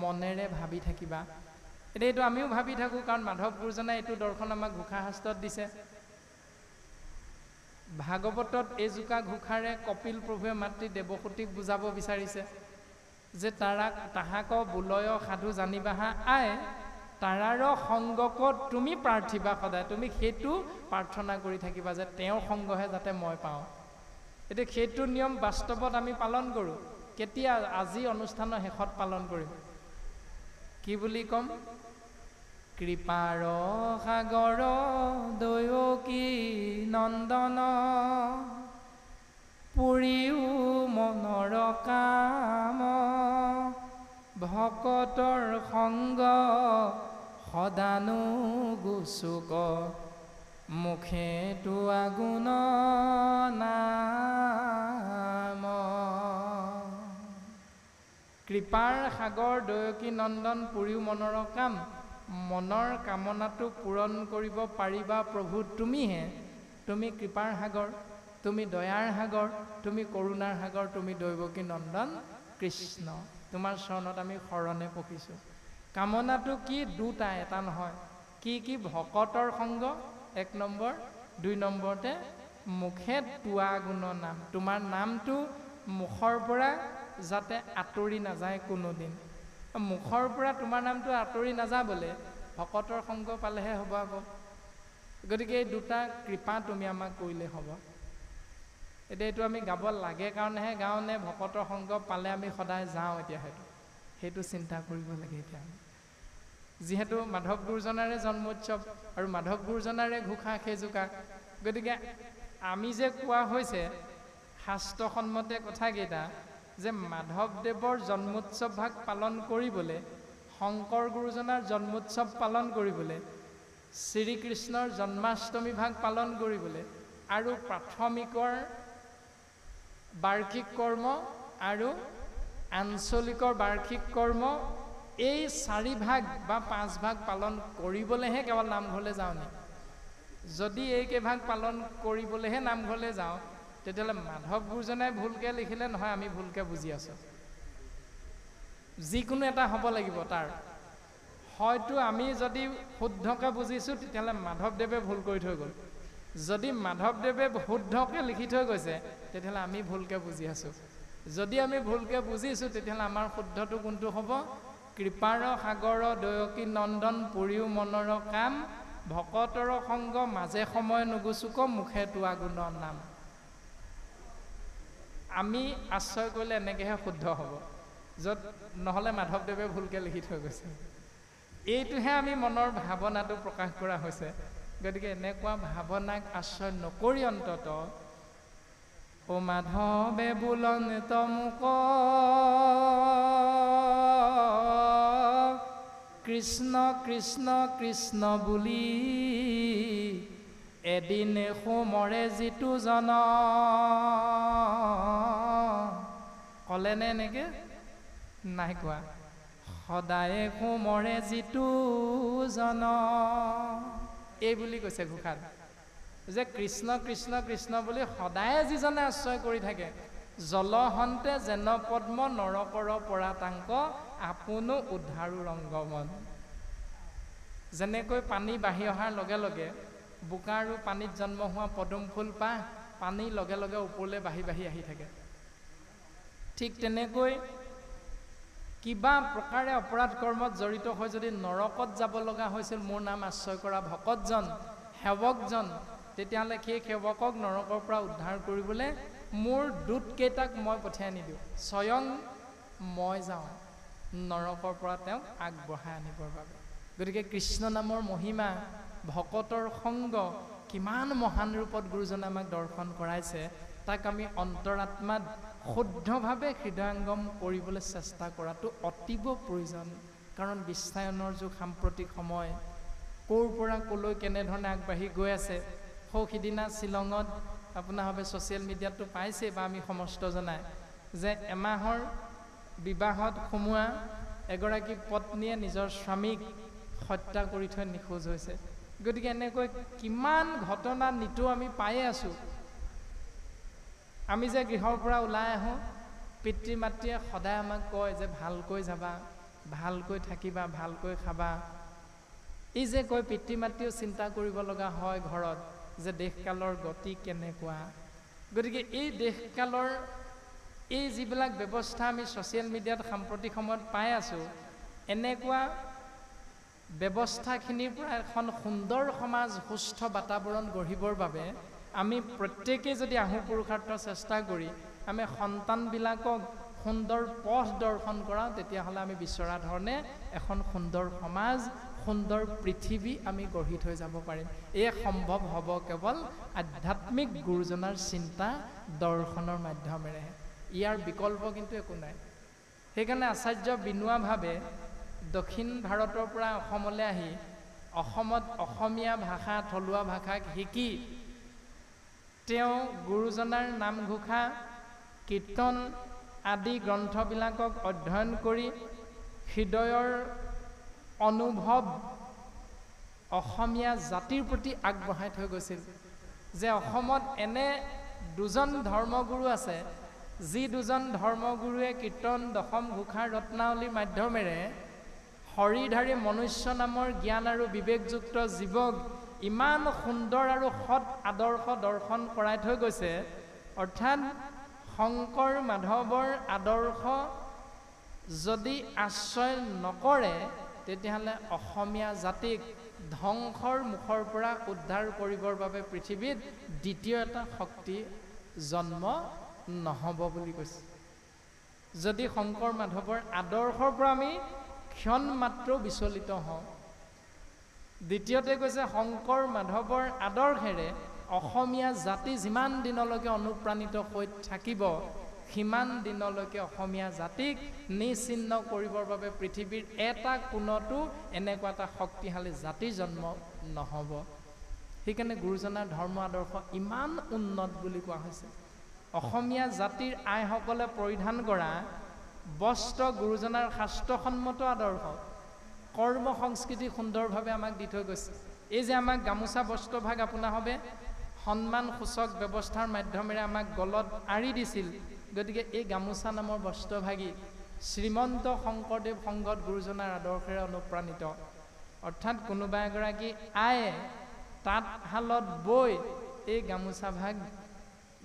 মনেৰে ভাবি থাকিবা। এতিয়া এইটো আমিও ভাবি থাকোঁ, কাৰণ মাধৱ গুৰুজনাই এইটো দৰ্শন আমাক ঘোষা শাস্ত্ৰত দিছে। ভাগৱতত এই জোকা ঘোষাৰে কপিল প্ৰভুৱে মাতৃ দেৱসতীক বুজাব বিচাৰিছে যে তাহাক বুলয় সাধু জানিবাহা আই, তাৰাৰ সংগকত তুমি প্ৰাৰ্থিবা সদায়। তুমি সেইটো প্ৰাৰ্থনা কৰি থাকিবা যে তেওঁৰ সংগহে যাতে মই পাওঁ। এতিয়া সেইটো নিয়ম বাস্তৱত আমি পালন কৰোঁ। কেতিয়া? আজি অনুষ্ঠানৰ শেষত পালন কৰিম। কি বুলি ক'ম? কৃপাৰ সাগৰ দয়কী নন্দন পুৰিও মনৰ কাম ভকতৰ সংগ সদানো গুচুক মুখে তোৱা গুণ নাম কৃপাৰ সাগৰ দয়কী নন্দন পুৰিও মনৰ কাম মনৰ কামনাটো পূৰণ কৰিব পাৰিবা প্ৰভু তুমিহে তুমি কৃপাৰ সাগৰ তুমি দয়াৰ সাগৰ তুমি কৰুণাৰ সাগৰ তুমি দৈৱকী নন্দন কৃষ্ণ তোমাৰ চৰণত আমি শৰণে পকিছোঁ কামনাটো কি দুটা এটা নহয় কি কি ভকতৰ সংগ 1 নম্বৰ 2 নম্বৰতে মুখে তোৱা গুণ নাম তোমাৰ নামটো মুখৰ পৰা যাতে আঁতৰি নাযায় কোনোদিন মুখৰ পৰা তোমাৰ নামটো আঁতৰি নাযাবলে ভকতৰ সংগ পালেহে হ'ব আকৌ গতিকে এই দুটা কৃপা তুমি আমাক কৰিলে হ'ব এতিয়া এইটো আমি গাব লাগে কাৰণেহে গাওঁ নে ভকতৰ সংগ পালে আমি সদায় যাওঁ এতিয়া সেইটো চিন্তা কৰিব লাগে এতিয়া যিহেতু মাধৱ গুৰুজনাৰে জন্মোৎসৱ আৰু মাধৱ গুৰুজনাৰে ঘোষা খেজোকা গতিকে আমি যে কোৱা হৈছে শাস্ত্ৰসন্মতে কথাকেইটা যে মাধৱদেৱৰ জন্মোৎসৱ ভাগ পালন কৰিবলৈ শংকৰ গুৰুজনাৰ জন্মোৎসৱ পালন কৰিবলৈ শ্ৰীকৃষ্ণৰ জন্মাষ্টমী ভাগ পালন কৰিবলৈ আৰু প্ৰাথমিকৰ বাৰ্ষিক কৰ্ম আৰু আঞ্চলিকৰ বাৰ্ষিক কৰ্ম এই 4 ভাগ বা 5 ভাগ পালন কৰিবলৈহে কেৱল নামঘৰলৈ যাওঁ নি যদি এই কেইভাগ পালন কৰিবলৈহে নামঘৰলৈ যাওঁ তেতিয়াহ'লে মাধৱ গুৰুজনাই ভুলকৈ লিখিলে নহয় আমি ভুলকৈ বুজি আছোঁ যিকোনো এটা হ'ব লাগিব তাৰ হয়তো আমি যদি শুদ্ধকৈ বুজিছোঁ তেতিয়াহ'লে মাধৱদেৱে ভুল কৰি থৈ গ'ল যদি মাধৱদেৱে শুদ্ধকৈ লিখি থৈ গৈছে তেতিয়াহ'লে আমি ভুলকৈ বুজি আছোঁ যদি আমি ভুলকৈ বুজিছোঁ তেতিয়াহ'লে আমাৰ শুদ্ধটো কোনটো হ'ব কৃপাৰ সাগৰ দয়কী নন্দন পুৰিও মনৰ কাম ভকতৰ সংগ মাজে সময় নুগুচুক মুখে তোৱা গুণ নাম আমি আশ্ৰয় কৰিলে এনেকৈহে শুদ্ধ হ'ব য'ত নহ'লে মাধৱদেৱে ভুলকৈ লিখি থৈ গৈছে এইটোহে আমি মনৰ ভাৱনাটো প্ৰকাশ কৰা হৈছে গতিকে এনেকুৱা ভাৱনাক আশ্ৰয় নকৰি অন্তত ও মাধৱে বুলন্ত মোক কৃষ্ণ কৃষ্ণ কৃষ্ণ বুলি এদিন সোমৰে যিটো জন ক'লেনে এনেকৈ নাই কোৱা সদায় সোমৰে যিটো জন এই বুলি কৈছে ঘোষাত যে কৃষ্ণ কৃষ্ণ কৃষ্ণ বুলি সদায় যিজনে আশ্ৰয় কৰি থাকে জলহন্তে যেন পদ্ম নৰকৰ পৰা তাংক আপোনো উদ্ধাৰো ৰংগমন যেনেকৈ পানী বাঢ়ি অহাৰ লগে লগে বোকা আৰু পানীত জন্ম হোৱা পদুম ফুল পাহ পানী লগে লগে ওপৰলৈ বাঢ়ি বাঢ়ি আহি থাকে ঠিক তেনেকৈ কিবা প্ৰকাৰে অপৰাধ কৰ্মত জড়িত হৈ যদি নৰকত যাব লগা হৈছিল মোৰ নাম আশ্ৰয় কৰা ভকতজন সেৱকজন তেতিয়াহ'লে সেই সেৱকক নৰকৰ পৰা উদ্ধাৰ কৰিবলৈ মোৰ দূতকেইটাক মই পঠিয়াই নিদিওঁ স্বয়ং মই যাওঁ নৰকৰ পৰা তেওঁক আগবঢ়াই আনিবৰ বাবে গতিকে কৃষ্ণ নামৰ মহিমা ভকতৰ সংগ কিমান মহান ৰূপত গুৰুজনে আমাক দৰ্শন কৰাইছে তাক আমি অন্তৰাত্মাত শুদ্ধভাৱে হৃদয়ংগম কৰিবলৈ চেষ্টা কৰাটো অতীৱ প্ৰয়োজন কাৰণ বিশ্বায়নৰ যুগ সাম্প্ৰতিক সময় ক'ৰ পৰা ক'লৈ কেনেধৰণে আগবাঢ়ি গৈ আছে সিদিনা শ্বিলঙত আপোনাৰভাৱে ছ'চিয়েল মিডিয়াটো পাইছে বা আমি সমস্ত জনাই যে এমাহৰ বিবাহত সোমোৱা এগৰাকী পত্নীয়ে নিজৰ স্বামীক হত্যা কৰি থৈ নিখোজ হৈছে গতিকে এনেকৈ কিমান ঘটনা নিতৌ আমি পায়ে আছোঁ আমি যে গৃহৰ পৰা ওলাই আহোঁ পিতৃ মাতৃয়ে সদায় আমাক কয় যে ভালকৈ যাবা ভালকৈ থাকিবা ভালকৈ খাবা এই যে কয় পিতৃ মাতৃও চিন্তা কৰিব লগা হয় ঘৰত যে দেশকালৰ গতি কেনেকুৱা গতিকে এই দেশকালৰ এই যিবিলাক ব্যৱস্থা আমি ছ'চিয়েল মিডিয়াত সাম্প্ৰতিক সময়ত পাই আছোঁ এনেকুৱা ব্যৱস্থাখিনিৰ পৰা এখন সুন্দৰ সমাজ সুস্থ বাতাবৰণ গঢ়িবৰ বাবে আমি প্ৰত্যেকেই যদি আহোঁ পুৰুষাৰ্থ চেষ্টা কৰি আমি সন্তানবিলাকক সুন্দৰ পথ দৰ্শন কৰাওঁ তেতিয়াহ'লে আমি বিচৰা ধৰণে এখন সুন্দৰ সমাজ সুন্দৰ পৃথিৱী আমি গঢ়ি থৈ যাব পাৰিম। এই সম্ভৱ হ'ব কেৱল আধ্যাত্মিক গুৰুজনাৰ চিন্তা দৰ্শনৰ মাধ্যমেৰে। ইয়াৰ বিকল্প কিন্তু একো নাই। সেইকাৰণে আচাৰ্য বিনোৱাভাৱে দক্ষিণ ভাৰতৰ পৰা অসমলৈ আহি অসমত অসমীয়া ভাষা থলুৱা ভাষাক শিকি তেওঁ গুৰুজনাৰ নামঘোষা কীৰ্তন আদি গ্ৰন্থবিলাকক অধ্যয়ন কৰি হৃদয়ৰ অনুভৱ অসমীয়া জাতিৰ প্ৰতি আগবঢ়াই থৈ গৈছিল যে অসমত এনে দুজন ধৰ্মগুৰু আছে, যি দুজন ধৰ্মগুৰুৱে কীৰ্তন দশম ঘোষাৰ ৰত্নাৱলীৰ মাধ্যমেৰে হৰিধাৰী মনুষ্য নামৰ জ্ঞান আৰু বিবেকযুক্ত জীৱক ইমান সুন্দৰ আৰু সৎ আদৰ্শ দৰ্শন কৰাই থৈ গৈছে। অৰ্থাৎ শংকৰ মাধৱৰ আদৰ্শ যদি আশ্ৰয় নকৰে তেতিয়াহ'লে অসমীয়া জাতিক ধ্বংসৰ মুখৰ পৰা উদ্ধাৰ কৰিবৰ বাবে পৃথিৱীত দ্বিতীয় এটা শক্তি জন্ম নহ'ব বুলি কৈছে। যদি শংকৰ মাধৱৰ আদৰ্শৰ পৰা আমি ক্ষণ মাত্ৰ বিচলিত হওঁ। দ্বিতীয়তে কৈছে শংকৰ মাধৱৰ আদৰ্শেৰে অসমীয়া জাতি যিমান দিনলৈকে অনুপ্ৰাণিত হৈ থাকিব সিমান দিনলৈকে অসমীয়া জাতিক নিশ্চিহ্ন কৰিবৰ বাবে পৃথিৱীৰ এটা কোণতো এনেকুৱা এটা শক্তিশালী জাতিৰ জন্ম নহ'ব। সেইকাৰণে গুৰুজনাৰ ধৰ্ম আদৰ্শ ইমান উন্নত বুলি কোৱা হৈছে। অসমীয়া জাতিৰ আইসকলে পৰিধান কৰা বস্ত্ৰ গুৰুজনাৰ শাস্ত্ৰসন্মত আদৰ্শ, কৰ্ম সংস্কৃতি সুন্দৰভাৱে আমাক দি থৈ গৈছে। এই যে আমাক গামোচা বস্ত্ৰভাগ আপোনাৰভাৱে সন্মান সূচক ব্যৱস্থাৰ মাধ্যমেৰে আমাক গলত আঁৰি দিছিল। গতিকে এই গামোচা নামৰ বস্ত্ৰভাগী শ্ৰীমন্ত শংকৰদেৱ সংগত গুৰুজনাৰ আদৰ্শেৰে অনুপ্ৰাণিত। অৰ্থাৎ কোনোবা এগৰাকী আয়ে তাঁতশালত বৈ এই গামোচা ভাগ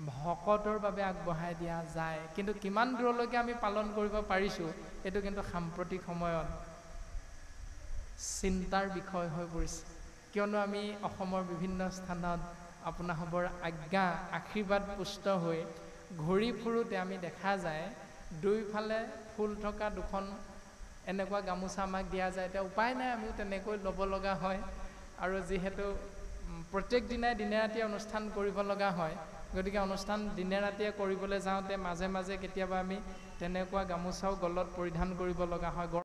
ভকতৰ বাবে আগবঢ়াই দিয়া যায়। কিন্তু কিমান দূৰলৈকে আমি পালন কৰিব পাৰিছোঁ এইটো কিন্তু সাম্প্ৰতিক সময়ত চিন্তাৰ বিষয় হৈ পৰিছে। কিয়নো আমি অসমৰ বিভিন্ন স্থানত আপোনাসৱৰ আজ্ঞা আশীৰ্বাদ পুষ্ট হৈ ঘূৰি ফুৰোঁতে আমি দেখা যায় দুইফালে ফুল থকা দুখন এনেকুৱা গামোচা আমাক দিয়া যায়। এতিয়া উপায় নাই, আমিও তেনেকৈ ল'ব লগা হয়। আৰু যিহেতু প্ৰত্যেক দিনাই দিনে ৰাতিয়ে অনুষ্ঠান কৰিব লগা হয়, গতিকে অনুষ্ঠান দিনে ৰাতিয়ে কৰিবলৈ যাওঁতে মাজে মাজে কেতিয়াবা আমি তেনেকুৱা গামোচাও গলত পৰিধান কৰিব লগা হয়।